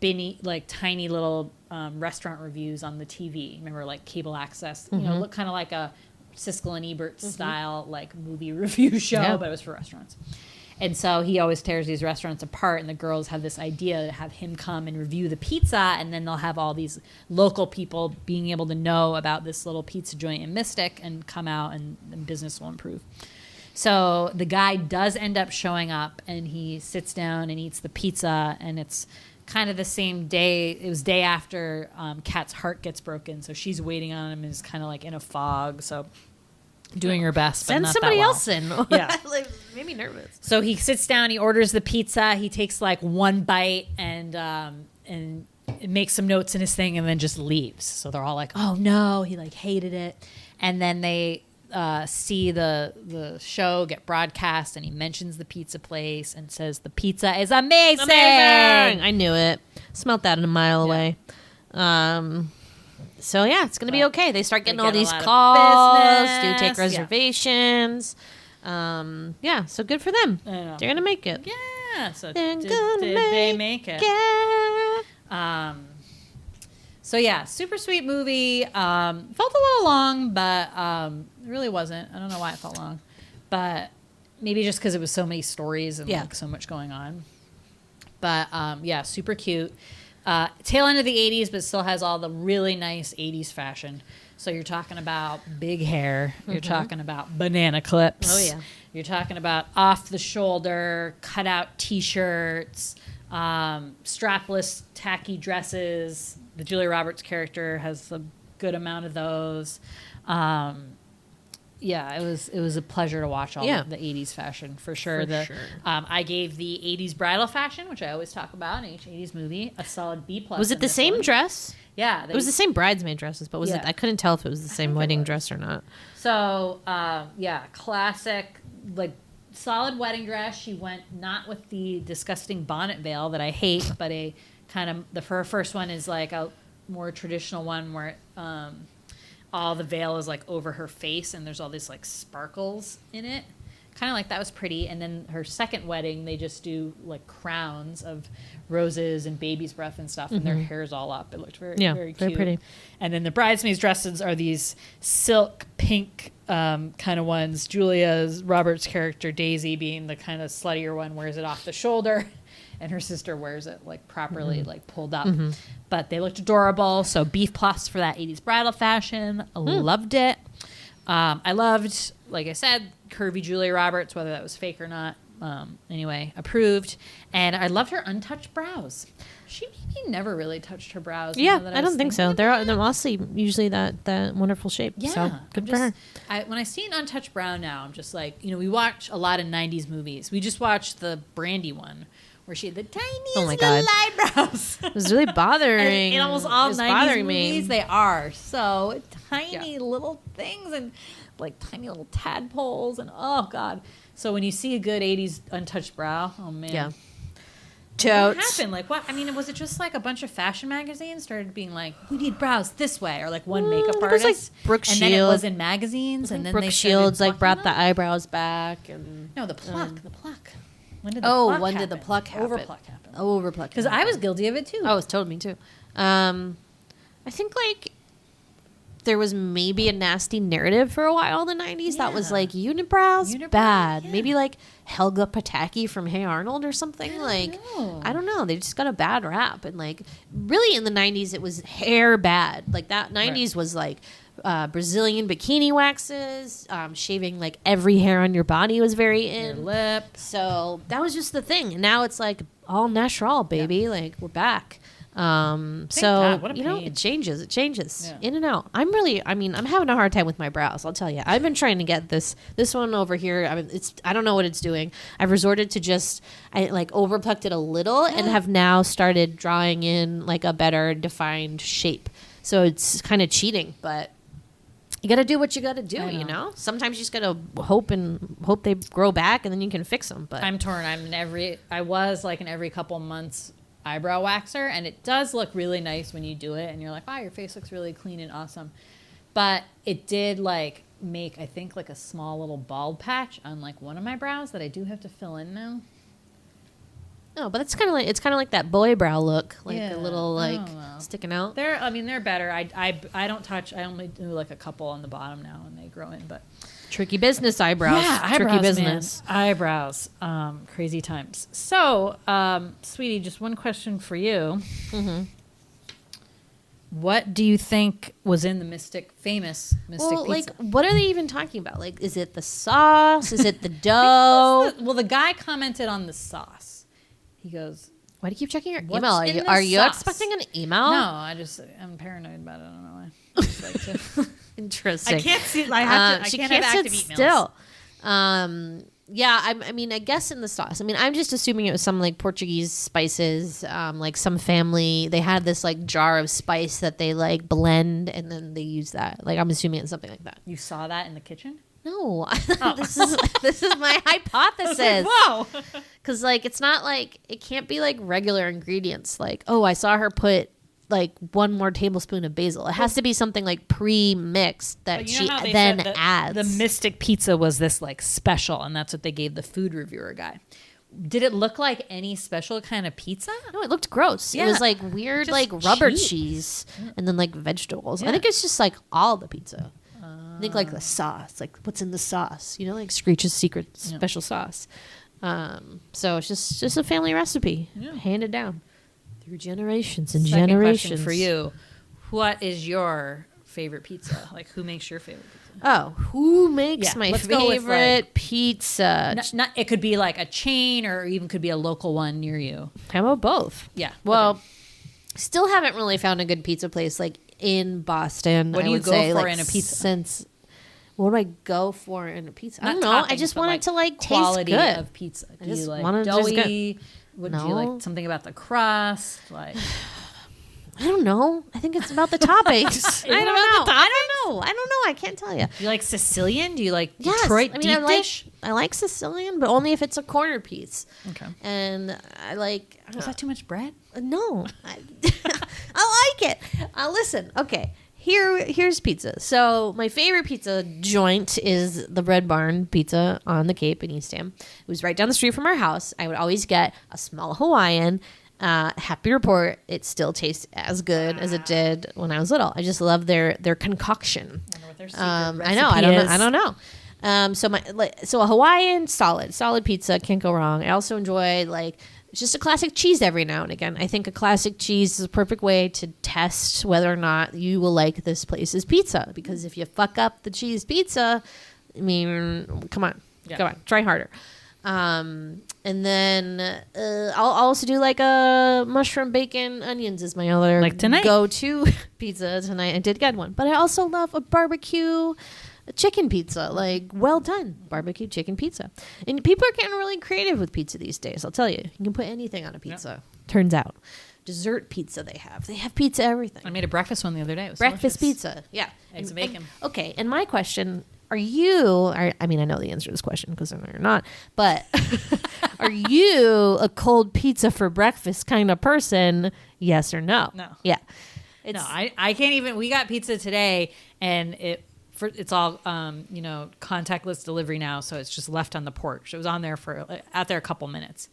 [SPEAKER 3] tiny little restaurant reviews on the TV. Remember, like cable access, look kind of like a Siskel and Ebert style like movie review show, but it was for restaurants. And so he always tears these restaurants apart, and the girls have this idea to have him come and review the pizza, and then they'll have all these local people being able to know about this little pizza joint in Mystic and come out, and business will improve. So the guy does end up showing up, and he sits down and eats the pizza, and it's kind of the same day. It was day after Kat's heart gets broken, so she's waiting on him and is kind of like in a fog, so doing her best, but
[SPEAKER 4] Send
[SPEAKER 3] not
[SPEAKER 4] somebody
[SPEAKER 3] that well.
[SPEAKER 4] else in.
[SPEAKER 3] Yeah.
[SPEAKER 4] Like, made me nervous.
[SPEAKER 3] So he sits down, he orders the pizza, he takes like one bite and makes some notes in his thing and then just leaves. So they're all like, oh no, he like hated it. And then they see the show get broadcast, and he mentions the pizza place and says the pizza is amazing.
[SPEAKER 4] I knew it. Smelt that a mile away. So yeah, it's gonna be okay. They start getting
[SPEAKER 3] They
[SPEAKER 4] all
[SPEAKER 3] get a
[SPEAKER 4] these
[SPEAKER 3] lot of
[SPEAKER 4] calls. Do
[SPEAKER 3] business.
[SPEAKER 4] take
[SPEAKER 3] Yeah.
[SPEAKER 4] reservations. Yeah, so good for them.
[SPEAKER 3] I know.
[SPEAKER 4] They're gonna make it.
[SPEAKER 3] Yeah. So
[SPEAKER 4] They're
[SPEAKER 3] did
[SPEAKER 4] gonna
[SPEAKER 3] they make it?
[SPEAKER 4] Yeah.
[SPEAKER 3] So yeah, super sweet movie. Felt a little long, but it really wasn't. I don't know why it felt long, but maybe just because it was so many stories and like so much going on. But yeah, super cute. Tail end of the 80s, but still has all the really nice 80s fashion. So you're talking about big hair. You're talking about banana clips.
[SPEAKER 4] Oh, yeah.
[SPEAKER 3] You're talking about off the shoulder, cut out T-shirts, strapless tacky dresses. The Julia Roberts character has a good amount of those. Yeah, it was a pleasure to watch all the 80s fashion for sure. I gave the 80s bridal fashion, which I always talk about in each 80s movie, a solid B+.
[SPEAKER 4] Was it the same
[SPEAKER 3] one.
[SPEAKER 4] dress?
[SPEAKER 3] Yeah.
[SPEAKER 4] It was the same bridesmaid dresses, but was it? I couldn't tell if it was the same wedding dress or not.
[SPEAKER 3] So, yeah, classic, like, solid wedding dress. She went not with the disgusting bonnet veil that I hate, but a kind of, her first one is like a more traditional one where all the veil is like over her face and there's all these like sparkles in it. Kind of like that was pretty. And then her second wedding, they just do like crowns of roses and baby's breath and stuff, and their hair's all up. It looked very cute.
[SPEAKER 4] Very pretty.
[SPEAKER 3] And then the bridesmaids' dresses are these silk pink kind of ones. Julia Roberts' character Daisy, being the kind of sluttier one, wears it off the shoulder, and her sister wears it like properly, like pulled up. But they looked adorable. So B+ for that 80s bridal fashion. I loved it. I loved, like I said, curvy Julia Roberts, whether that was fake or not. Anyway, approved. And I loved her untouched brows. She maybe never really touched her brows.
[SPEAKER 4] Yeah, I don't think so. They're mostly usually that wonderful shape.
[SPEAKER 3] Yeah,
[SPEAKER 4] so good for her.
[SPEAKER 3] When I see an untouched brow now, I'm just like, we watch a lot of 90s movies. We just watched the Brandy one where she had the tiniest little eyebrows.
[SPEAKER 4] It was really bothering.
[SPEAKER 3] And in almost all 90s
[SPEAKER 4] bothering
[SPEAKER 3] movies,
[SPEAKER 4] me.
[SPEAKER 3] they are. So tiny little things and like tiny little tadpoles and oh, God. So when you see a good 80s untouched brow, oh, man.
[SPEAKER 4] Yeah.
[SPEAKER 3] What happened? Like, what? I mean, was it just like a bunch of fashion magazines started being like, we need brows this way? Or like one makeup artist?
[SPEAKER 4] Like Brooke
[SPEAKER 3] and
[SPEAKER 4] Shields.
[SPEAKER 3] then it was in magazines. And then
[SPEAKER 4] Brooke
[SPEAKER 3] they
[SPEAKER 4] Shields like brought
[SPEAKER 3] the
[SPEAKER 4] the eyebrows back. And
[SPEAKER 3] No, the pluck. When did
[SPEAKER 4] the pluck happen?
[SPEAKER 3] Overpluck happen.
[SPEAKER 4] Oh, overpluck.
[SPEAKER 3] Because I was guilty of it too.
[SPEAKER 4] Oh, it's totally me too. I think like there was maybe a nasty narrative for a while in the 90s that was like unibrows bad. Yeah. Maybe like Helga Pataki from Hey Arnold or something. I don't know. They just got a bad rap. And like really in the 90s it was hair bad. Like that 90s was like Brazilian bikini waxes, shaving like every hair on your body was very in.
[SPEAKER 3] Your lip.
[SPEAKER 4] So that was just the thing. And now it's like all natural, baby. Yeah. Like we're back. So
[SPEAKER 3] God,
[SPEAKER 4] you know, it changes in and out. I'm having a hard time with my brows. I'll tell you, I've been trying to get this one over here. I don't know what it's doing. I've resorted to I like overplucked it a little and have now started drawing in like a better defined shape. So it's kind of cheating, but you got to do what you got to do, you know? Sometimes you just got to hope they grow back and then you can fix them. But
[SPEAKER 3] I'm torn. I was like in every couple months eyebrow waxer, and it does look really nice when you do it and you're like, wow, your face looks really clean and awesome. But it did like make, I think, like a small little bald patch on like one of my brows that I do have to fill in now.
[SPEAKER 4] Oh, but it's kind of like that boy brow look, like a little like sticking out.
[SPEAKER 3] They're better. I don't touch. I only do like a couple on the bottom now and they grow in, but
[SPEAKER 4] tricky business eyebrows.
[SPEAKER 3] Yeah,
[SPEAKER 4] tricky
[SPEAKER 3] eyebrows,
[SPEAKER 4] business.
[SPEAKER 3] Man. Eyebrows. Crazy times. So, sweetie, just one question for you. Mm-hmm. What do you think was in the famous Mystic pizza?
[SPEAKER 4] Like, what are they even talking about? Like, is it the sauce? Is it the dough?
[SPEAKER 3] The guy commented on the sauce. He goes,
[SPEAKER 4] why do you keep checking your email? Are you expecting an email?
[SPEAKER 3] No, I'm paranoid about it. I don't know why. I just like to.
[SPEAKER 4] Interesting.
[SPEAKER 3] I can't see. I can't have active emails.
[SPEAKER 4] Still. Yeah, I guess in the sauce. I'm just assuming it was some like Portuguese spices, like some family. They had this like jar of spice that they like blend and then they use that. Like I'm assuming it's something like that.
[SPEAKER 3] You saw that in the kitchen?
[SPEAKER 4] No, this is my hypothesis.
[SPEAKER 3] Like, whoa,
[SPEAKER 4] because like it's not like it can't be like regular ingredients. Like I saw her put like one more tablespoon of basil. It has to be something like pre-mixed that she then adds.
[SPEAKER 3] The Mystic pizza was this like special, and that's what they gave the food reviewer guy. Did it look like any special kind of pizza?
[SPEAKER 4] No, it looked gross. Yeah. It was like weird, just like rubber cheese and then like vegetables. Yeah. I think it's just like all the pizza. I think like the sauce, like what's in the sauce, you know, like Screech's secret special sauce. So it's just a family recipe handed down through generations and
[SPEAKER 3] Second
[SPEAKER 4] generations.
[SPEAKER 3] Question for you, what is your favorite pizza? Like who makes your favorite pizza?
[SPEAKER 4] Oh, who makes my favorite pizza?
[SPEAKER 3] Not it could be like a chain or even could be a local one near you.
[SPEAKER 4] How about both?
[SPEAKER 3] Yeah.
[SPEAKER 4] Well, still haven't really found a good pizza place like in Boston.
[SPEAKER 3] What do you go for in a pizza?
[SPEAKER 4] What do I go for in a pizza? I don't know. I just want it to like
[SPEAKER 3] quality
[SPEAKER 4] taste good.
[SPEAKER 3] Of pizza. Do you like doughy? What do you like? Something about the crust? Like
[SPEAKER 4] I don't know. I think it's about the toppings. I don't know. I can't tell you.
[SPEAKER 3] Do you like Sicilian? Do you like Detroit deep dish?
[SPEAKER 4] I like Sicilian, but only if it's a corner piece.
[SPEAKER 3] Okay.
[SPEAKER 4] And I like.
[SPEAKER 3] Is that too much bread?
[SPEAKER 4] No. I like it. Listen. Okay. Here's pizza. So my favorite pizza joint is the Bread Barn Pizza on the Cape in Eastham. It was right down the street from our house. I would always get a small Hawaiian. Happy report, it still tastes as good as it did when I was little. I just love their concoction.
[SPEAKER 3] I wonder what their secret recipe
[SPEAKER 4] I don't know. So a Hawaiian solid pizza, can't go wrong. I also enjoy like just a classic cheese every now and again. I think a classic cheese is a perfect way to test whether or not you will like this place's pizza. Because if you fuck up the cheese pizza, come on, try harder. And then I'll also do like a mushroom, bacon, onions is my other
[SPEAKER 3] like tonight
[SPEAKER 4] go-to pizza tonight. I did get one, but I also love a barbecue chicken pizza, like well done barbecue chicken pizza. And people are getting really creative with pizza these days. I'll tell you, you can put anything on a pizza. Turns out, dessert pizza they have pizza everything.
[SPEAKER 3] I made a breakfast one the other day. It was
[SPEAKER 4] breakfast
[SPEAKER 3] delicious.
[SPEAKER 4] Pizza, yeah,
[SPEAKER 3] eggs and bacon.
[SPEAKER 4] Okay, and my question. I know the answer to this question because I know you're not, but are you a cold pizza for breakfast kind of person? Yes or no?
[SPEAKER 3] No.
[SPEAKER 4] Yeah.
[SPEAKER 3] I can't even. We got pizza today and it it's all contactless delivery now, so it's just left on the porch. It was on there out there a couple minutes,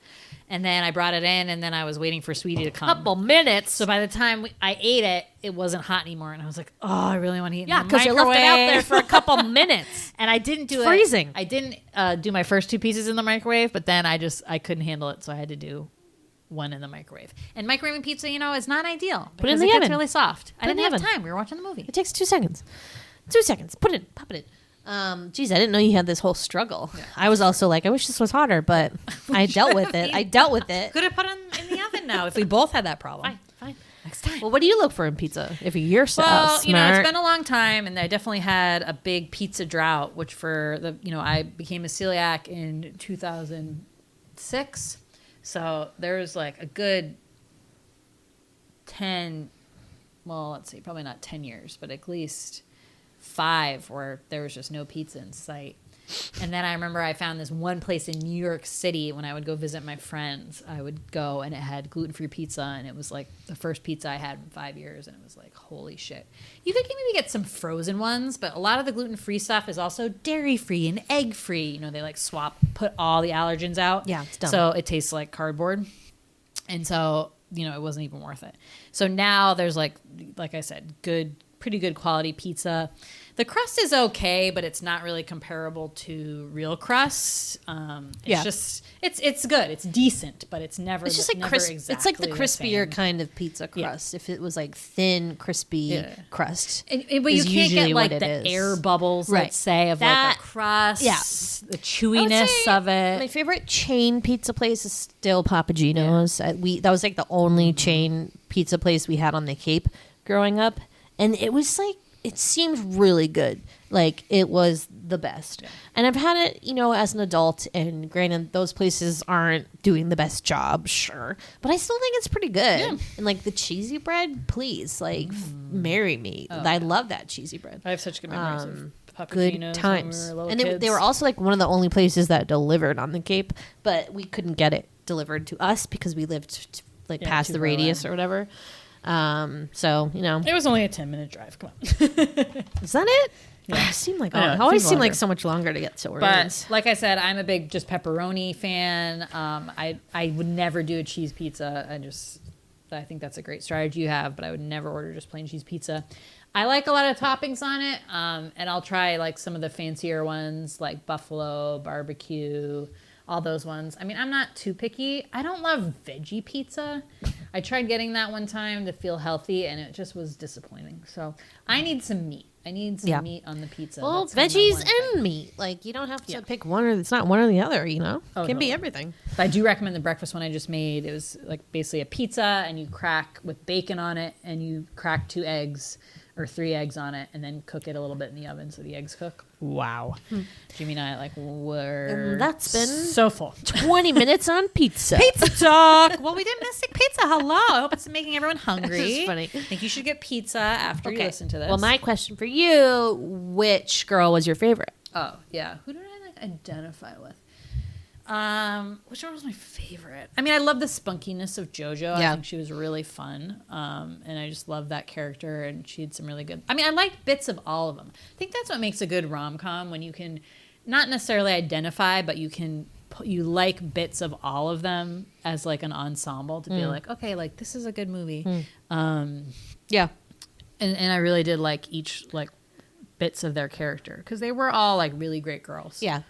[SPEAKER 3] and then I brought it in, and then I was waiting for Sweetie to come.
[SPEAKER 4] Couple minutes.
[SPEAKER 3] So by the time I ate it, it wasn't hot anymore, and I was like, oh, I really want to eat it.
[SPEAKER 4] Yeah,
[SPEAKER 3] because
[SPEAKER 4] you left it out there for a couple minutes.
[SPEAKER 3] And I didn't do
[SPEAKER 4] freezing.
[SPEAKER 3] I didn't do my first 2 pieces in the microwave, but then I couldn't handle it, so I had to do 1 in the microwave. And microwaving pizza, is not ideal.
[SPEAKER 4] Put it in the
[SPEAKER 3] it
[SPEAKER 4] oven.
[SPEAKER 3] gets really soft. I didn't have
[SPEAKER 4] oven.
[SPEAKER 3] time. We were watching the movie.
[SPEAKER 4] It takes 2 seconds. 2 seconds. Pop it in. Geez, I didn't know you had this whole struggle. Yeah. I was also like, I wish this was hotter, but I dealt with it.
[SPEAKER 3] Could have put it in the oven now if we both had that problem.
[SPEAKER 4] Fine.
[SPEAKER 3] Next time.
[SPEAKER 4] Well, what do you look for in pizza? If you're so
[SPEAKER 3] Well,
[SPEAKER 4] smart.
[SPEAKER 3] it's been a long time, and I definitely had a big pizza drought, which I became a celiac in 2006. So there's like a good 10, well, let's see, probably not 10 years, but at least 5 where there was just no pizza in sight. And then I remember I found this one place in New York City when I would go visit my friends. I would go and it had gluten-free pizza, and it was like the first pizza I had in 5 years, and it was like, holy shit. You could maybe get some frozen ones, but a lot of the gluten-free stuff is also dairy-free and egg-free. They like put all the allergens out.
[SPEAKER 4] Yeah, it's dumb.
[SPEAKER 3] So it tastes like cardboard. And so, it wasn't even worth it. So now there's like I said, pretty good quality pizza. The crust is okay, but it's not really comparable to real crust. It's good. It's decent, but it's never.
[SPEAKER 4] It's just like crisp.
[SPEAKER 3] Exactly
[SPEAKER 4] it's like the crispier
[SPEAKER 3] same.
[SPEAKER 4] kind of pizza crust. If it was like thin, crispy crust,
[SPEAKER 3] but you can't get like the
[SPEAKER 4] is.
[SPEAKER 3] Air bubbles,
[SPEAKER 4] Right.
[SPEAKER 3] let's say, of like a crust.
[SPEAKER 4] Yeah.
[SPEAKER 3] The chewiness of it.
[SPEAKER 4] My favorite chain pizza place is still Papagino's. That was like the only chain pizza place we had on the Cape growing up, and it was like. It seemed really good. Like, it was the best. Yeah. And I've had it, as an adult, and granted, those places aren't doing the best job, sure. But I still think it's pretty good. Yeah. And, like, the cheesy bread, please, marry me. I love that cheesy bread.
[SPEAKER 3] I have such good memories of
[SPEAKER 4] good times.
[SPEAKER 3] When we were
[SPEAKER 4] and they were also, like, one of the only places that delivered on the Cape, but we couldn't get it delivered to us because we lived, past the radius or whatever. So,
[SPEAKER 3] It was only a 10-minute drive. Come on.
[SPEAKER 4] Is that it? Yeah. It seemed like it always seemed like so much longer to get to Orleans.
[SPEAKER 3] But like I said, I'm a big just pepperoni fan. I would never do a cheese pizza. I think that's a great strategy you have, but I would never order just plain cheese pizza. I like a lot of toppings on it, and I'll try like some of the fancier ones like buffalo, barbecue, all those ones. I mean, I'm not too picky. I don't love veggie pizza. I tried getting that one time to feel healthy, and it just was disappointing. So I need some meat. I need some meat on the pizza.
[SPEAKER 4] Well,
[SPEAKER 3] That's kind of
[SPEAKER 4] veggies
[SPEAKER 3] my one thing.
[SPEAKER 4] and meat. Like, you don't have to pick one, or it's not one or the other,
[SPEAKER 3] Oh,
[SPEAKER 4] It can
[SPEAKER 3] totally.
[SPEAKER 4] be everything.
[SPEAKER 3] But I do recommend the breakfast one I just made. It was like basically a pizza, and you crack with bacon on it, and you crack 2 eggs or 3 eggs on it, and then cook it a little bit in the oven so the eggs cook. Wow. Jimmy and I were
[SPEAKER 4] And that's been
[SPEAKER 3] so full.
[SPEAKER 4] 20 minutes on pizza.
[SPEAKER 3] Pizza talk. Well, we did Mystic Pizza. Hello. I hope it's making everyone hungry.
[SPEAKER 4] This is funny.
[SPEAKER 3] I think you should get pizza after you listen to this.
[SPEAKER 4] Well, my question for you, which girl was your favorite?
[SPEAKER 3] Oh, yeah. Who did I identify with? Which one was my favorite? I mean, I love the spunkiness of Jojo.
[SPEAKER 4] Yeah.
[SPEAKER 3] I think she was really fun. And I just love that character, and she had some really good... I mean, I liked bits of all of them. I think that's what makes a good rom-com, when you can not necessarily identify, but you like bits of all of them as like an ensemble to be like, okay, like this is a good movie.
[SPEAKER 4] Yeah.
[SPEAKER 3] And I really did like each like bits of their character, because they were all like really great girls.
[SPEAKER 4] Yeah.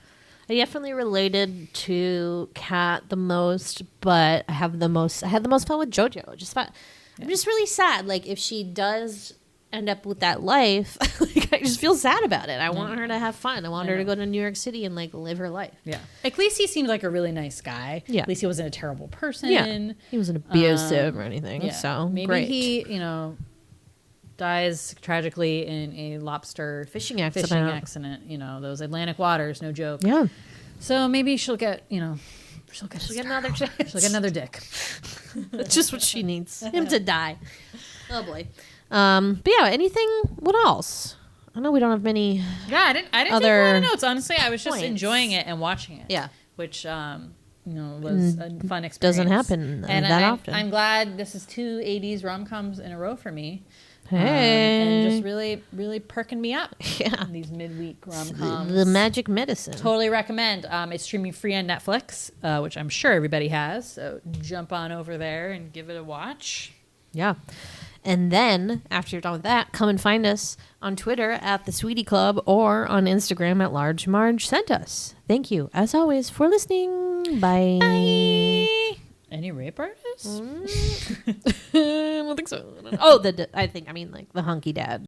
[SPEAKER 4] I definitely related to Kat the most, but I had the most fun with Jojo. I'm just really sad. Like, if she does end up with that life, like, I just feel sad about it. I want her to have fun. I want her to go to New York City and like live her life.
[SPEAKER 3] Yeah. At least he seemed like a really nice guy.
[SPEAKER 4] Yeah.
[SPEAKER 3] At least he wasn't a terrible person.
[SPEAKER 4] Yeah. He wasn't abusive or anything.
[SPEAKER 3] Yeah.
[SPEAKER 4] So
[SPEAKER 3] maybe
[SPEAKER 4] great.
[SPEAKER 3] he, dies tragically in a lobster
[SPEAKER 4] Fishing accident.
[SPEAKER 3] Those Atlantic waters, no joke.
[SPEAKER 4] Yeah.
[SPEAKER 3] So maybe she'll get, she'll get
[SPEAKER 4] another chance.
[SPEAKER 3] She'll get another dick.
[SPEAKER 4] That's just what she needs. Him to die. Oh boy. But yeah, what else? I know we don't have many.
[SPEAKER 3] Yeah, I didn't take a lot of notes. Honestly, I was just
[SPEAKER 4] points.
[SPEAKER 3] enjoying it and watching it.
[SPEAKER 4] Yeah.
[SPEAKER 3] Which was a fun experience.
[SPEAKER 4] Doesn't happen
[SPEAKER 3] and
[SPEAKER 4] that often.
[SPEAKER 3] I'm glad this is 2 80s rom-coms in a row for me. And just really, really perking me up.
[SPEAKER 4] Yeah.
[SPEAKER 3] These midweek rom-coms.
[SPEAKER 4] The magic medicine.
[SPEAKER 3] Totally recommend. It's streaming free on Netflix, which I'm sure everybody has. So jump on over there and give it a watch.
[SPEAKER 4] Yeah. And then, after you're done with that, come and find us on Twitter at The Sweetie Club or on Instagram at Large Marge Sent Us. Thank you, as always, for listening. Bye. Bye.
[SPEAKER 3] Any rape artists?
[SPEAKER 4] I don't think so. Oh, I mean, like, the hunky dad.